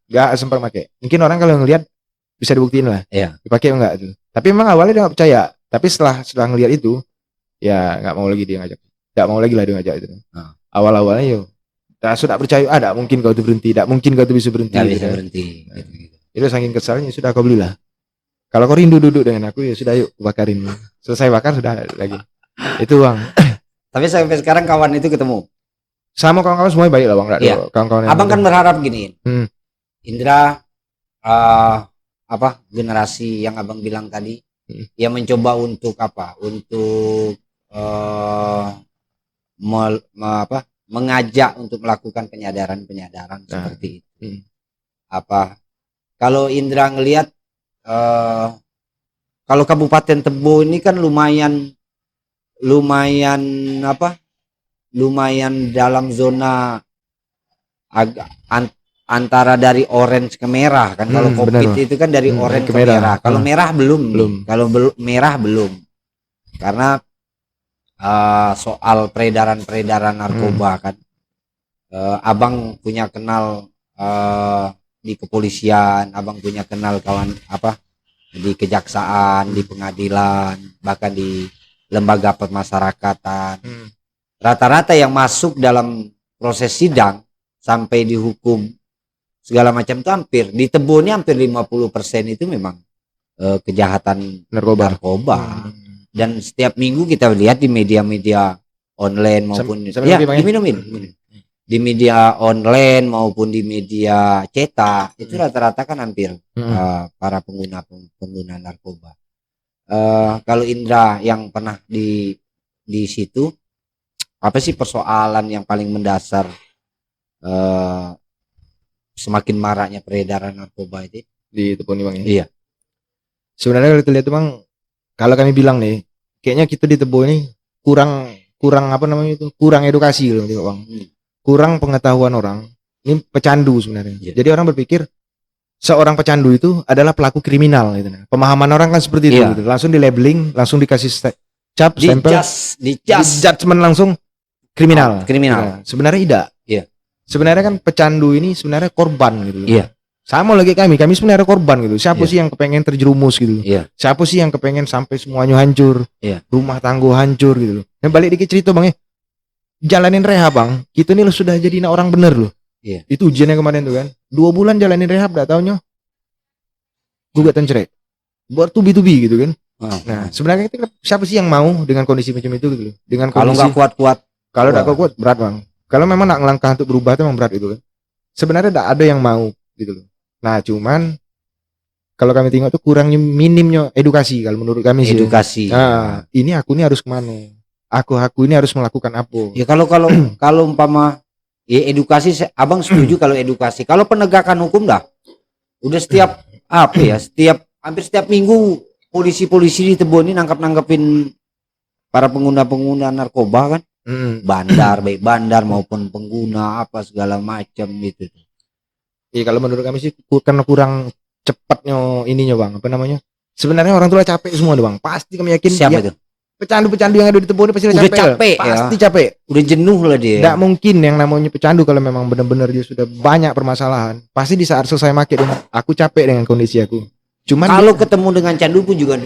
Enggak sempat pakai. Mungkin orang kalau ngelihat bisa dibuktiin lah. Dipakai enggak tuh. Tapi memang awalnya dia enggak percaya. Tapi setelah ngelihat itu, ya enggak mau lagi dia ngajak. Enggak mau lagi lah dia ngajak itu. Awal-awalnya yo. Sudah percaya, enggak mungkin kau tuh berhenti, enggak mungkin kau tuh bisa berhenti. Enggak bisa berhenti. Itu saking kesalnya sudah kau belilah. Kalau kau rindu duduk dengan aku ya sudah yuk bakarin. Selesai bakar sudah lagi. Itu bang. Tapi sampai sekarang kawan itu ketemu. Sama kawan-kawan semuanya baik lah bang. Kawan-kawan abang kan berharap gini. Indra generasi yang abang bilang tadi, yang mencoba untuk Untuk mengajak untuk melakukan penyadaran seperti itu. Kalau Indra ngelihat kalau Kabupaten Tebo ini kan lumayan lumayan dalam zona agak antara dari orange ke merah kan. Kalau Benar, COVID Bang. itu kan dari orange ke ke merah. merah. Kalau merah belum. Belum. Kalau merah belum. Karena soal peredaran narkoba kan. Abang punya kenal di kepolisian, abang punya kenal kawan di kejaksaan, di pengadilan, bahkan di lembaga pemasyarakatan. Rata-rata yang masuk dalam proses sidang sampai dihukum segala macam itu hampir di Tebo ini hampir 50% itu memang kejahatan narkoba. Dan setiap minggu kita lihat di media-media online maupun diminumin di media online maupun di media cetak itu rata-rata kan hampir para pengguna narkoba. Kalau Indra yang pernah di situ, apa sih persoalan yang paling mendasar semakin maraknya peredaran narkoba itu di Tebo nih Bang ya? Iya. Sebenarnya kalau kita lihat Bang, kalau kami bilang nih, kayaknya kita di Tebo ini kurang kurang edukasi loh Bang. Kurang pengetahuan orang. Ini pecandu sebenarnya. Jadi orang berpikir seorang pecandu itu adalah pelaku kriminal gitu. Pemahaman orang kan seperti itu gitu. Langsung di labeling, langsung dikasih cap, stempel, di judgment langsung kriminal. Nah, sebenarnya tidak. Sebenarnya kan pecandu ini sebenarnya korban gitu. Sama lagi kami sebenarnya korban gitu. Siapa sih yang kepengen terjerumus gitu? Siapa sih yang kepengen sampai semuanya hancur? Rumah tangga hancur gitu loh. Dan balik dikit cerita Bang ya. Jalanin rehab Bang, kita nih sudah jadi orang bener loh. Itu ujiannya kemarin tuh kan. 2 bulan jalanin rehab, gak taunya gugatan cerai. Bertubi-tubi gitu kan. Nah, sebenarnya itu siapa sih yang mau dengan kondisi macam itu gitu loh. Dengan kalau nggak kuat-kuat. Kalau nggak kuat berat Bang. Kalau memang nak ngelangkah untuk berubah itu memang berat itu kan. Sebenarnya tidak ada yang mau gitu loh. Nah, cuman kalau kami tengok tuh kurangnya minimnya edukasi kalau menurut kami sih. Edukasi. Nah, ini aku ini harus kemana? Aku ini harus melakukan apa? Ya kalau umpama ya edukasi, abang setuju kalau edukasi. Kalau penegakan hukum dah, udah hampir setiap minggu polisi di Tebo ini nangkepin para pengguna narkoba kan, baik bandar maupun pengguna apa segala macam gitu. Iya kalau menurut kami sih karena kurang cepatnya ininya Bang, apa namanya? Sebenarnya orang tua capek semua Bang. Pasti kami yakin. Siapa itu? Pecandu-pecandu yang ada di Tebo ini pasti udah capek pasti capek. Udah jenuh lah dia. Tidak mungkin yang namanya pecandu kalau memang benar-benar dia sudah banyak permasalahan. Pasti di saat selesai make dia, aku capek dengan kondisi aku. Cuman kalau ketemu dengan candu pun juga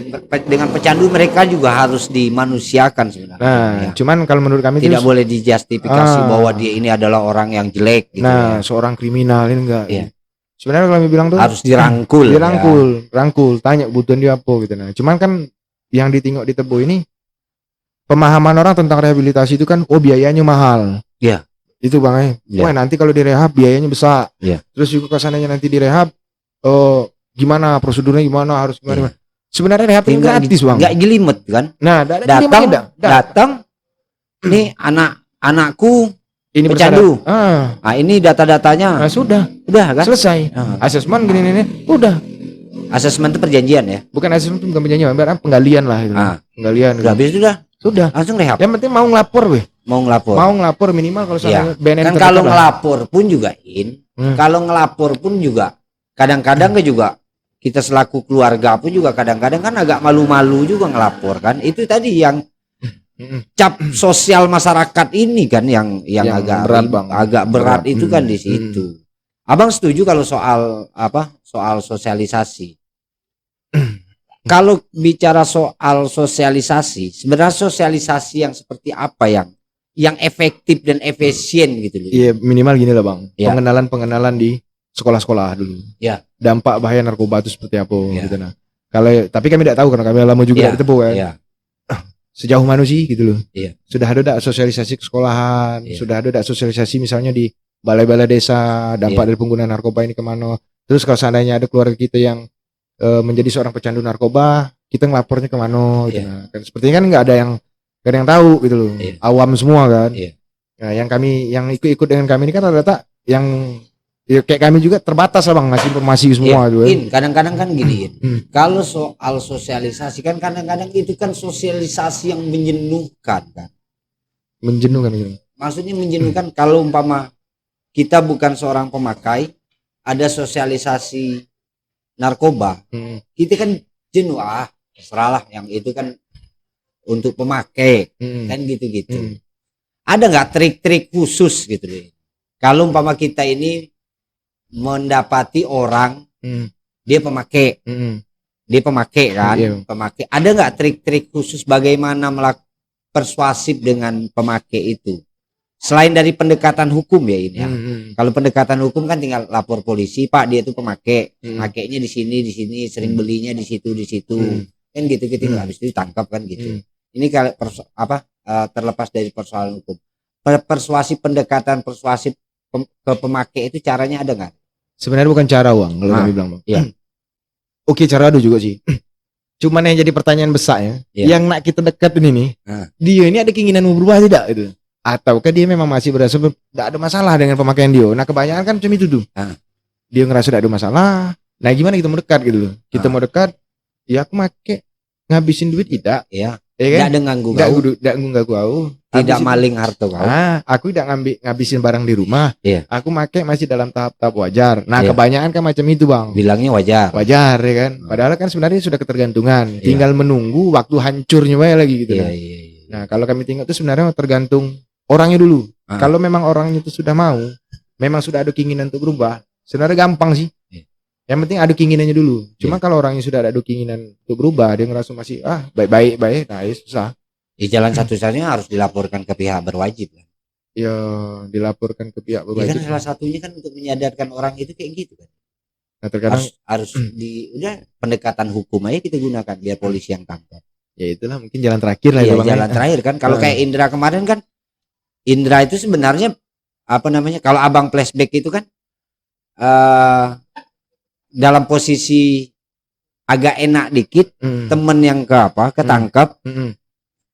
dengan pecandu mereka juga harus dimanusiakan sebenarnya. Nah, cuman kalau menurut kami tidak boleh dijustifikasi bahwa dia ini adalah orang yang jelek gitu. Nah, seorang kriminal ini enggak. Sebenarnya kalau kami bilang tuh harus dirangkul. Rangkul, tanya kebutuhan dia apa gitu. Nah, cuman kan yang ditingok di Tebo ini pemahaman orang tentang rehabilitasi itu kan biayanya mahal. Itu Bang wah nanti kalau direhab biayanya besar. Terus juga kesananya nanti direhab gimana prosedurnya harus gimana. Sebenarnya rehab itu gratis Bang. Enggak jelimet kan? Nah, datang nih anakku ini pecandu. Nah, ini data-datanya. Nah, sudah kan? Selesai. Asesmen gini udah. Asesmen itu perjanjian ya? Bukan asesmen itu bukan perjanjian, berarti penggalian lah itu. Penggalian. Udah habis sudah langsung rehab. Yang penting mau ngelapor minimal kalau soalnya BNN kan kalau ngelapor pun juga kalau ngelapor pun juga kadang-kadang juga kita selaku keluarga pun juga kadang-kadang kan agak malu-malu juga ngelapor kan. Itu tadi yang cap sosial masyarakat ini kan yang agak berat Bang. Agak berat itu kan di situ. Abang setuju kalau soal sosialisasi. Kalau bicara soal sosialisasi, sebenarnya sosialisasi yang seperti apa yang efektif dan efisien gitu loh. Iya, minimal gini lah Bang. Pengenalan di sekolah-sekolah dulu. Dampak bahaya narkoba itu seperti apa gitu nah. Tapi kami tidak tahu karena kami lama juga di Tebo kan. Sejauh mana sih gitu loh. Sudah ada sosialisasi ke sekolahan, sudah ada sosialisasi misalnya di balai-balai desa dampak dari penggunaan narkoba ini kemana. Terus kalau seandainya ada keluarga kita yang menjadi seorang pecandu narkoba, kita ngelapornya kemana gitu. Nah, kan sepertinya kan nggak ada yang tahu gitu loh. Awam semua kan. Nah, yang ikut dengan kami ini kan rata-rata yang Ya kayak kami juga terbatas lah bang ngasih informasi semua tuh. Kadang-kadang kan gini, Hmm. kalau soal sosialisasi kan kadang-kadang itu kan sosialisasi yang menjenuhkan kan. Menjenuhkan gitu. Maksudnya menjenuhkan kalau umpama kita bukan seorang pemakai, ada sosialisasi narkoba, kita kan jenuh, terserahlah yang itu kan untuk pemakai, kan gitu-gitu. Ada nggak trik-trik khusus gitu deh? Kalau umpama kita ini mendapati orang dia pemakai, dia pemakai kan, pemakai. Ada nggak trik-trik khusus bagaimana persuasif dengan pemakai itu? Selain dari pendekatan hukum ya ini ya. Kalau pendekatan hukum kan tinggal lapor polisi, Pak dia itu pemakai, pakainya di sini, sering belinya di situ, kan gitu-gitu. Habis itu ditangkap kan gitu. Ini kalau terlepas dari persoalan hukum, pendekatan persuasif ke pemakai itu caranya ada nggak? Sebenarnya bukan cara uang kalau kami bilang bang. Iya. Oke, cara ada juga sih. Cuman yang jadi pertanyaan besar ya, yang nak kita dekat ini nih, dia ini ada keinginan mau berubah tidak itu? Ataukah dia memang masih berasa tidak ada masalah dengan pemakaian dia? Nah kebanyakan kan macam itu tuh. Dia ngerasa tidak ada masalah. Nah gimana kita mau dekat gitu loh? Kita mau dekat, ya aku make ngabisin duit tidak? Iya. Ya kan? Tidak ganggu kau. Tidak maling harta kau. Aku tidak ngabisin barang di rumah. Iya. Aku make masih dalam tahap-tahap wajar. Nah kebanyakan kan macam itu bang. Bilangnya wajar. Wajar ya kan. Padahal kan sebenarnya sudah ketergantungan. Tinggal menunggu waktu hancurnya lagi gitu. Nah kalau kami tengok itu sebenarnya tergantung orangnya dulu. Kalau memang orangnya itu sudah mau, memang sudah ada keinginan untuk berubah, sebenarnya gampang sih. Yang penting ada keinginannya dulu. Cuma kalau orangnya sudah ada keinginan untuk berubah, dia ngerasa masih baik, nah ya susah. Jalan satu-satunya harus dilaporkan ke pihak berwajib. Ya dilaporkan ke pihak berwajib. Ya kan salah satunya kan untuk menyadarkan orang itu kayak gitu kan. Nah, terkadang harus udah pendekatan hukum aja kita gunakan biar polisi yang tangkap. Ya itulah mungkin jalan terakhir lah. Jalan terakhir kan. Kalau kayak Indra kemarin kan, Indra itu sebenarnya kalau abang flashback itu kan dalam posisi agak enak dikit, temen yang ketangkap.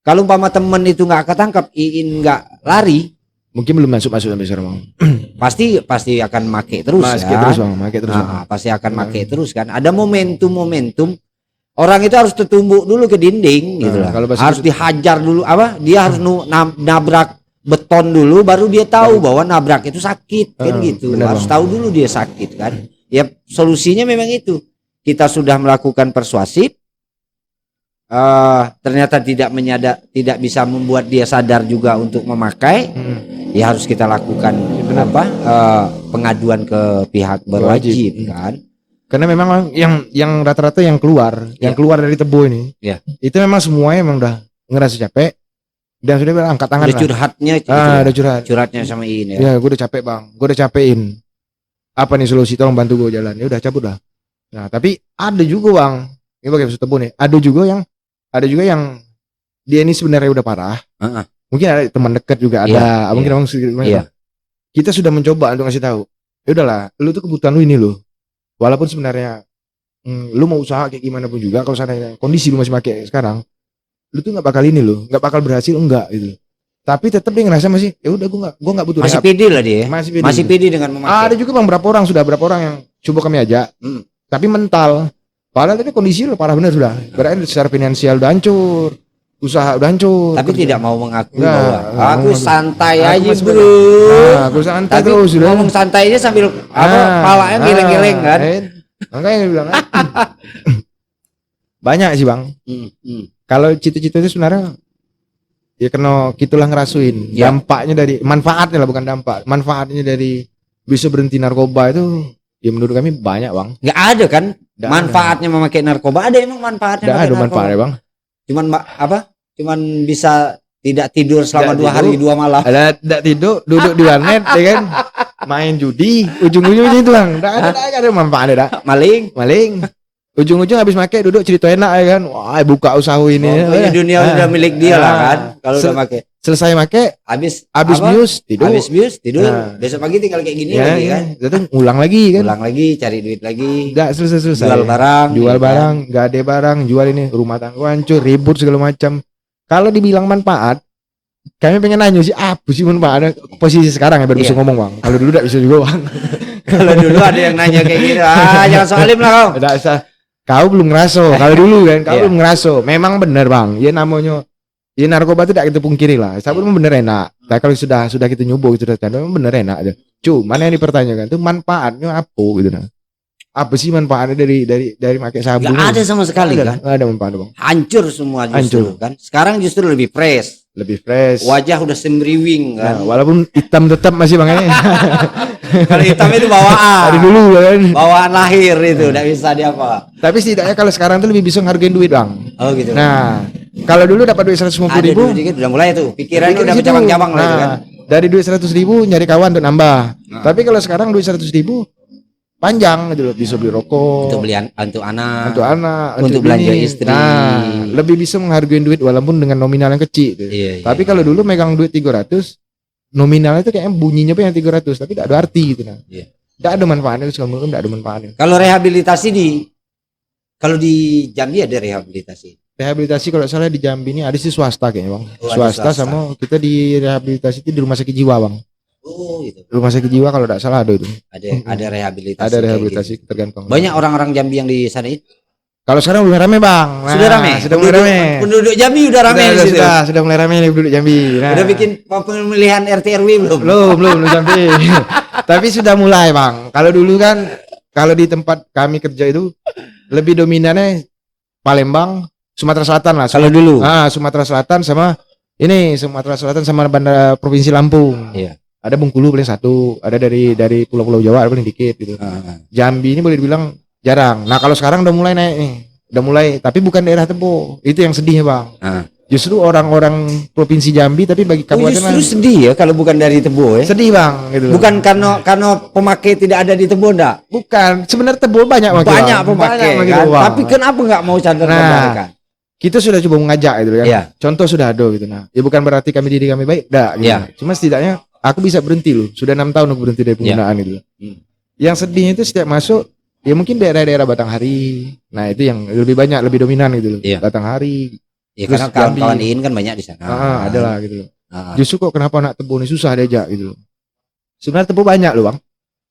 Kalau umpama temen itu nggak ketangkap, Iin nggak lari, mungkin belum masuk sampai sekarang. pasti akan make terus. Pasti akan make terus kan. Ada momentum orang itu harus tertumbuk dulu ke dinding gitu lah. Harus dihajar dulu dia harus nabrak beton dulu baru dia tahu bahwa nabrak itu sakit kan gitu. Harus tahu dulu dia sakit kan. Ya solusinya memang itu. Kita sudah melakukan persuasif, ternyata tidak bisa membuat dia sadar juga untuk memakai. Ya harus kita lakukan pengaduan ke pihak berwajib kan. Karena memang yang rata-rata yang keluar dari Tebo ini, itu memang semuanya memang udah ngerasa capek dan sudah angkat tangan. Udah curhatnya, curhatnya sama ini. Ya, gue udah capek bang, gue udah capein. Apa nih solusi? Tolong bantu gue jalan. Ya udah cabut lah. Nah tapi ada juga bang, ini bagaimana Tebo nih? Ada juga yang dia ini sebenarnya udah parah. Mungkin ada teman dekat juga ada. Mungkin kita sudah mencoba untuk ngasih tahu. Ya udahlah, lu tuh kebutuhan lu ini loh. Walaupun sebenarnya lu mau usaha kayak gimana pun juga, kalau seandainya kondisi lu masih pakai sekarang, lu tuh nggak bakal ini loh, nggak bakal berhasil enggak gitu. Tapi tetap dia ngerasa masih, ya udah gua nggak butuh. Masih pede lah dia. Masih pede dengan memakai. Ada juga bang berapa orang yang coba kami ajak, tapi mental. Padahal tadi kondisi lu parah bener sudah. Berarti secara finansial udah hancur, usaha udah hancur. Tapi tidak mau mengaku bahwa aku santai aja bro. Aku santai tapi terus. Ngomong santainya sambil palanya geleng-geleng kan. Makanya bilang banyak sih bang. Kalau cita-cita itu sebenarnya ya kena gitulah ngerasuin. Dampaknya dari manfaatnya lah, bukan dampak. Manfaatnya dari bisa berhenti narkoba itu ya menurut kami banyak bang. Nggak ada kan manfaatnya memakai narkoba? Ada emang manfaatnya? Nggak ada manfaatnya bang. Cuman bisa tidak tidur selama 2 hari 2 malam. Tidak tidur, duduk di warnet ya kan, main judi, ujung-ujungnya itu bang. Tidak ada manfaatnya. Maling. Ujung-ujung habis pakai duduk cerita enak ya kan. Wah, buka usaha ini. Dunia udah milik dia lah kan. Kalau udah pakai. Selesai pakai, habis bius tidur. Besok pagi tinggal kayak gini lagi kan. Itu ulang lagi kan. Ulang lagi, cari duit lagi. Enggak selesai. Jual barang, enggak ada barang, jual ini, rumah tangga hancur, ribut segala macam. Kalau dibilang manfaat, kami pengen nanya sih apa sih manfaatnya posisi sekarang ya baru bisa ngomong bang. Kalau dulu enggak bisa juga bang. Kalau dulu ada yang nanya kayak gitu, jangan soalim lah kau. Tidak usah. Kau belum ngeraso. Kalau dulu kan, kau Iya. belum ngeraso. Memang benar bang. Ya namanya, ya narkoba itu tidak kita pungkiri lah. Saya memang benar enak. Tapi kalau sudah kita nyoba sudah memang benar enak aja. Cuman yang dipertanyakan itu manfaatnya apa gitu nah. Apa sih manfaatnya dari pakai sabu? Nggak ada sama sekali kan. Nggak ada manfaatnya bang. Hancur semua justru Hancur. kan. Sekarang justru lebih fresh. Lebih fresh. Wajah udah semriwing Nah, kan. walaupun hitam tetap masih bang ini. Kalau hitam itu bawaan. Dari dulu kan. Bawaan lahir itu, nggak bisa diapa. Tapi setidaknya kalau sekarang tuh lebih bisa ngargain duit bang. Oh gitu. Nah, kalau dulu dapat duit 150 ada ribu, dulu dikit udah mulai tuh. Pikirannya Pikir udah di situ. bercabang-cabang lah itu Nah, kan. dari duit 100 ribu nyari kawan untuk nambah. Tapi kalau sekarang duit 100 ribu panjang gitu loh, bisa beli rokok Untuk beli untuk anak. untuk anak, Untuk belanja bini. istri. Nah, lebih bisa menghargai duit walaupun dengan nominal yang kecil. Gitu. Iya, iya. Tapi kalau dulu megang duit 300, nominalnya itu kayaknya bunyinya apa yang 300, tapi tidak ada arti gitu nah. Iya. Tidak ada manfaatnya, sekarang tidak ada manfaatnya. Kalau rehabilitasi kalau di Jambi ada rehabilitasi. Rehabilitasi kalau salah di Jambi ini ada sih swasta kayaknya bang. Oh, ada swasta, swasta. sama kita di rehabilitasi itu di rumah sakit jiwa bang. Oh gitu. Rumah sakit jiwa kalau tidak salah ada itu. Ada rehabilitasi. Ada kayak rehabilitasi gitu. tergantung. Banyak orang-orang Jambi yang di sana itu. Kalau sekarang udah rame bang. Nah, Sudah rame. Sudah mulai rame. Penduduk Jambi udah rame di situ. Sudah mulai rame nih penduduk Jambi. Nah, Udah bikin pemilihan RT RW belum? belum sampai. Tapi sudah mulai bang. Kalau dulu kan, kalau di tempat kami kerja itu lebih dominannya Palembang, Sumatera Selatan lah. Kalau dulu. Sumatera Selatan sama Sumatera Selatan sama Bandar Provinsi Lampung. Iya. Ada Bengkulu paling satu, ada dari pulau-pulau Jawa ada paling dikit gitu. Jambi ini boleh dibilang jarang. Nah kalau sekarang udah mulai naik nih, udah mulai. Tapi bukan daerah Tebo. Itu yang sedih bang. Justru orang-orang provinsi Jambi, tapi bagi kabupaten justru lain sedih ya kalau bukan dari Tebo ya. sedih bang. Gitu. Bukan karena pemakai tidak ada di Tebo enggak. Bukan. Sebenarnya Tebo banyak Bang. Banyak pemakai Bang, kan. gitu, Bang. Tapi kenapa enggak mau cadar Nah, kembalikan? kita sudah coba mengajak gitu kan. Iya. Contoh sudah ada gitu nah. Ya bukan berarti diri kami baik, enggak gitu. Iya. Cuma setidaknya aku bisa berhenti loh. Sudah 6 tahun aku berhenti dari penggunaan gitu. Yang sedihnya itu setiap masuk ya mungkin daerah-daerah Batanghari. Nah, itu yang lebih banyak, lebih dominan gitu loh. Iya. Batanghari. Ya Terus karena kawan-kawan Jambi. Iin kan banyak di sana. Ada lah gitu loh. Ah. Justru kok kenapa anak Tebo ini susah diajak gitu loh. Sebenarnya Tebo banyak loh, Bang.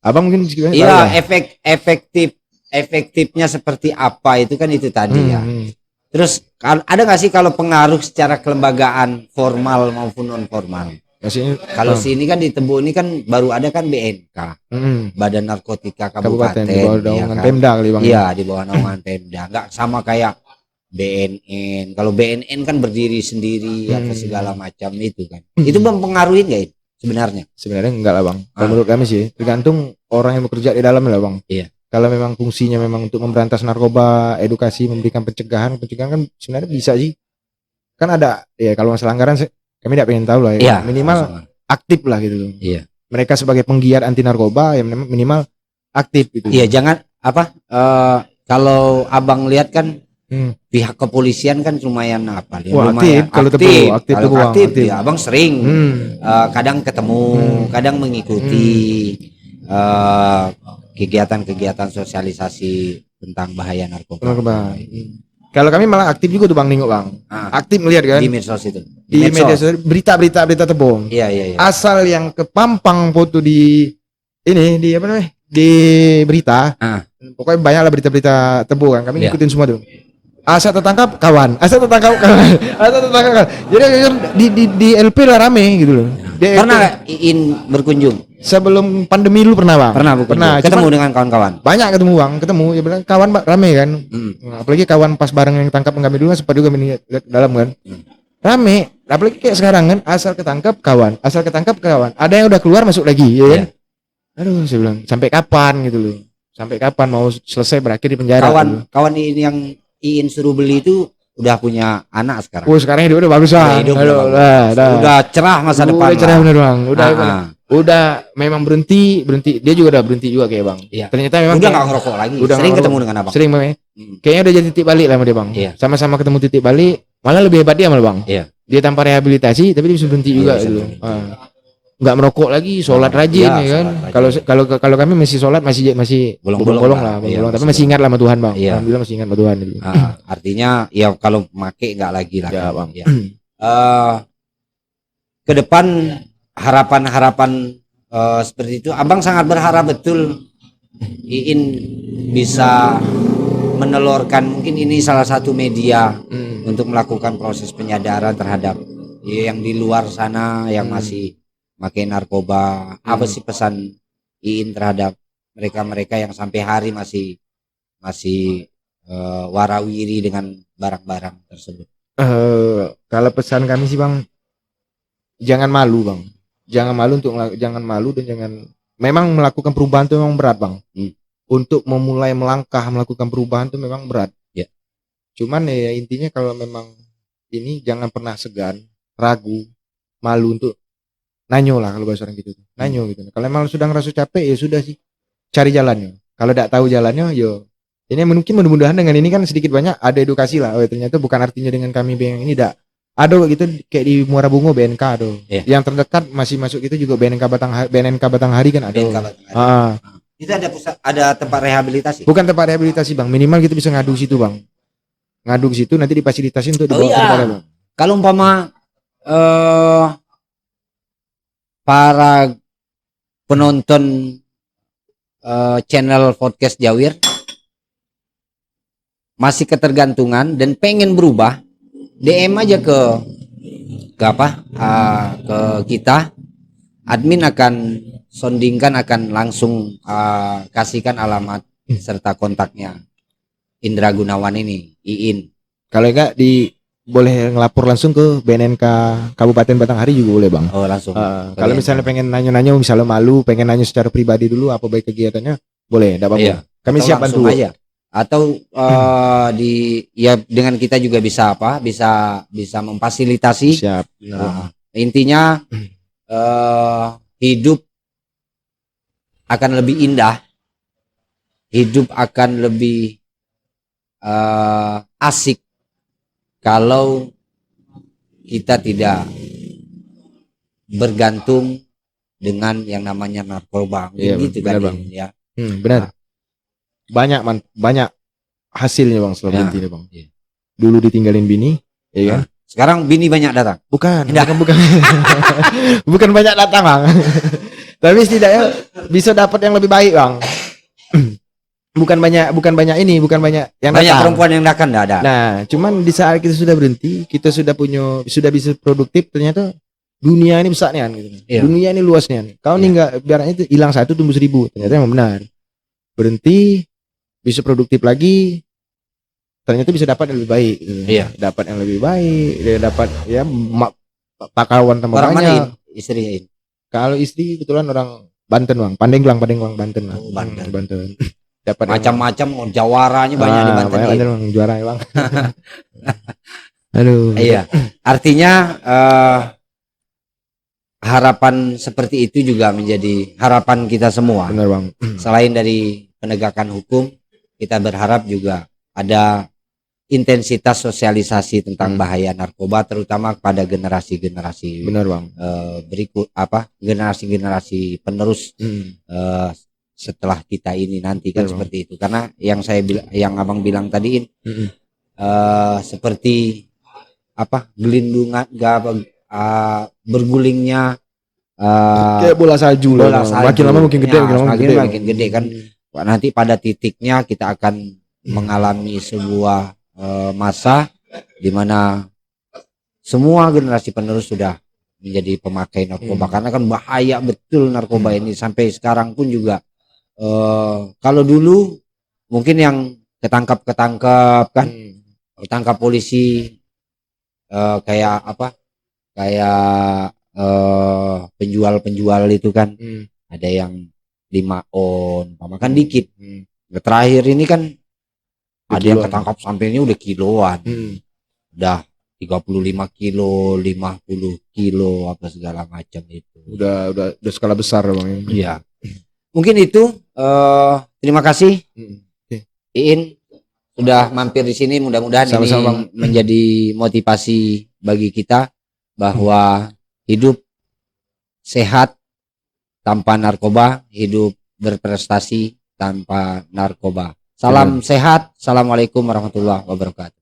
Abang mungkin tahu Iya, lah. efektifnya seperti apa itu kan itu tadi ya. Hmm. Terus ada nggak sih kalau pengaruh secara kelembagaan formal maupun non formal? Maksudnya Kalau sini kan di Tebo ini kan baru ada kan BNK, Badan Narkotika Kabupaten, kabupaten di bawah ya naungan kan? Pemda kali Bang. Iya, di bawah naungan Pemda. Nggak sama kayak BNN. Kalau BNN kan berdiri sendiri atau segala macam itu kan. Itu mempengaruhi nggak itu sebenarnya? Sebenarnya enggak lah, Bang. Kalau menurut kami sih, tergantung orang yang bekerja di dalam lah, Bang. Iya. Kalau memang fungsinya memang untuk memberantas narkoba, edukasi, memberikan pencegahan kan sebenarnya bisa sih. Kan ada ya kalau masalah anggaran kami tidak pengen tahu lah ya. Iya, Minimal sama-sama. aktif lah gitu loh. Iya. Mereka sebagai penggiat anti narkoba ya minimal aktif gitu. Iya, jangan apa kalau Abang lihat kan pihak kepolisian kan lumayan apa Wah, lumayan aktif. Kalau Tebo, aktif Kalau Tebo, Bang, aktif, aktif. ya Abang sering kadang ketemu, kadang mengikuti kegiatan-kegiatan sosialisasi tentang bahaya narkoba. Narkoba. Kalau kami malah aktif juga tuh Bang nengok Bang. Aktif melihat kan Di medsos itu. di media sosial berita Tebo. Iya, iya, iya. Asal yang kepampang foto di di apa namanya? Di berita. Pokoknya banyak lah berita-berita Tebo kan. Kami Iya. ngikutin semua tuh. Asal tertangkap kawan. Asal tertangkap kawan. Jadi di LP lah rame gitu loh. Di LP. Pernah nggak Iin berkunjung? Sebelum pandemi lu pernah Bang? Pernah berkunjung. Pernah. Ketemu Cuman dengan kawan-kawan. banyak ketemu Bang, ya bilang kawan rame kan. Nah, apalagi kawan pas bareng yang tangkap kami dulu kan sempat juga lihat dalam kan. Rame, apalagi kayak sekarang kan asal ketangkap kawan. Ada yang udah keluar masuk lagi ya kan. Aduh, saya bilang sampai kapan gitu loh. Sampai kapan mau selesai berakhir di penjara gitu. Kawan ini yang Iin suruh beli itu udah punya anak sekarang. Oh, sekarang hidup udah bagus lah. Hidup udah bagus. Udah cerah masa depan. Udah cerah lah. bener Bang. Ah. Udah memang berhenti. Dia juga udah berhenti juga kayak Bang. Iya. Ternyata memang Udah nggak ngerokok lagi. Udah Sering nggak ketemu ngerokok. dengan abang. Sering Bang ya. Kayaknya udah jadi titik balik lah sama dia Bang. Iya. Sama-sama ketemu titik balik, malah lebih hebat dia malah Bang. Iya. Dia tanpa rehabilitasi tapi dia bisa berhenti juga bisa gitu. berhenti. Nggak merokok lagi, sholat rajin Iya, ya kan. sholat rajin. Kalau kami masih sholat masih Bolong-bolong lah, lah. Iya, tapi masih masih ingat lah sama Tuhan Bang. Iya. Alhamdulillah masih ingat sama Tuhan gitu. Artinya ya kalau make nggak lagi lah. Ya, kan. Bang. Ya. Ke depan harapan seperti itu. Abang sangat berharap betul Iin bisa menelurkan, mungkin ini salah satu media untuk melakukan proses penyadaran terhadap yang di luar sana yang masih pakai narkoba. Apa sih pesan Iin terhadap mereka-mereka yang sampai hari masih warawiri dengan barang-barang tersebut? Kalau pesan kami sih bang, jangan malu bang, jangan malu jangan malu dan jangan, memang melakukan perubahan itu memang berat bang. Untuk memulai melangkah melakukan perubahan itu memang berat. Ya. Cuman ya intinya kalau memang ini jangan pernah segan, ragu, malu untuk nanyo lah kalau bahasa orang gitu. Nanyo gitu. Kalau memang sudah ngerasa capek ya sudah sih, cari jalannya. Kalau tidak tahu jalannya, yo ini mungkin mudah-mudahan dengan ini kan sedikit banyak ada edukasi lah. Oh ternyata bukan artinya dengan kami yang ini tidak ada gitu, kayak di Muara Bungo BNK ada. Yang terdekat masih masuk itu juga BNK Batanghari kan ada. BNK Batanghari. Itu ada tempat rehabilitasi? Bukan tempat rehabilitasi bang, minimal kita bisa ngadu situ bang. Ngadu ke situ nanti difasilitasi untuk dibawa ke negara bang. Kalau umpama para penonton channel podcast Jawir masih ketergantungan dan pengen berubah, DM aja ke kita, admin akan sondingkan, akan langsung kasihkan alamat serta kontaknya Indra Gunawan ini, Iin. Kalau enggak boleh ngelapor langsung ke BNNK Kabupaten Batanghari juga boleh bang. Oh langsung. Kalau misalnya pengen nanya-nanya, misalnya malu, pengen nanya secara pribadi dulu apa baik kegiatannya, boleh, tidak apa-apa. Iya. Kami siap bantu aja. Atau dengan kita juga bisa bisa memfasilitasi. Siap. Intinya hidup akan lebih indah, hidup akan lebih asik kalau kita tidak bergantung dengan yang namanya narkoba. Iya, gitu benar, kan bang. Ya. Benar. Banyak hasilnya bang selama ini bang. Iya. Dulu ditinggalin bini, ya kan? Sekarang bini banyak datang. Bukan. Bukan banyak datang bang. Tapi setidaknya bisa dapat yang lebih baik bang. bukan banyak yang banyak datang. Perempuan yang datang enggak ada. Nah, cuman di saat kita sudah berhenti, kita sudah bisa produktif, ternyata dunia ini besar nih kan gitu. Iya. Dunia ini luasnya nih. Kau nih enggak, biarnya itu hilang 1 tumbuh 1000. Ternyata memang benar. Berhenti, bisa produktif lagi, ternyata bisa dapat yang lebih baik gitu. Iya. Dapat yang lebih baik, dia dapat ya pakawan tambah orang banyak. Mana istrinya? Kalau istri kebetulan orang Banten bang, Pandeglang Banten lah. Banten. Dapat macam-macam jawaranya banyak di Banten. Banyak bang, juara ya bang. Aduh. Iya. Artinya harapan seperti itu juga menjadi harapan kita semua. Benar bang. Selain dari penegakan hukum, kita berharap juga ada intensitas sosialisasi tentang bahaya narkoba, terutama kepada generasi-generasi benar bang. Berikut generasi-generasi penerus setelah kita ini nanti kan seperti itu. Karena yang abang bilang tadi seperti gelindungan bergulingnya kayak bola salju lah. Makin lama makin gede, makin gede kan. Nanti pada titiknya kita akan mengalami sebuah masa di mana semua generasi penerus sudah menjadi pemakai narkoba, karena kan bahaya betul narkoba ini. Sampai sekarang pun juga kalau dulu mungkin yang ketangkap kan, tangkap polisi kayak penjual itu kan, ada yang 5 on, kan dikit. Terakhir ini kan ada yang ketangkap sampai ini udah kiloan, udah 35 kilo, 50 kilo, apa segala macam itu. Udah skala besar bang. Iya. Mungkin itu. Terima kasih Iin sudah mampir di sini. Mudah-mudahan ini menjadi motivasi bagi kita bahwa hidup sehat tanpa narkoba, hidup berprestasi tanpa narkoba. Salam sehat. Assalamualaikum warahmatullahi wabarakatuh.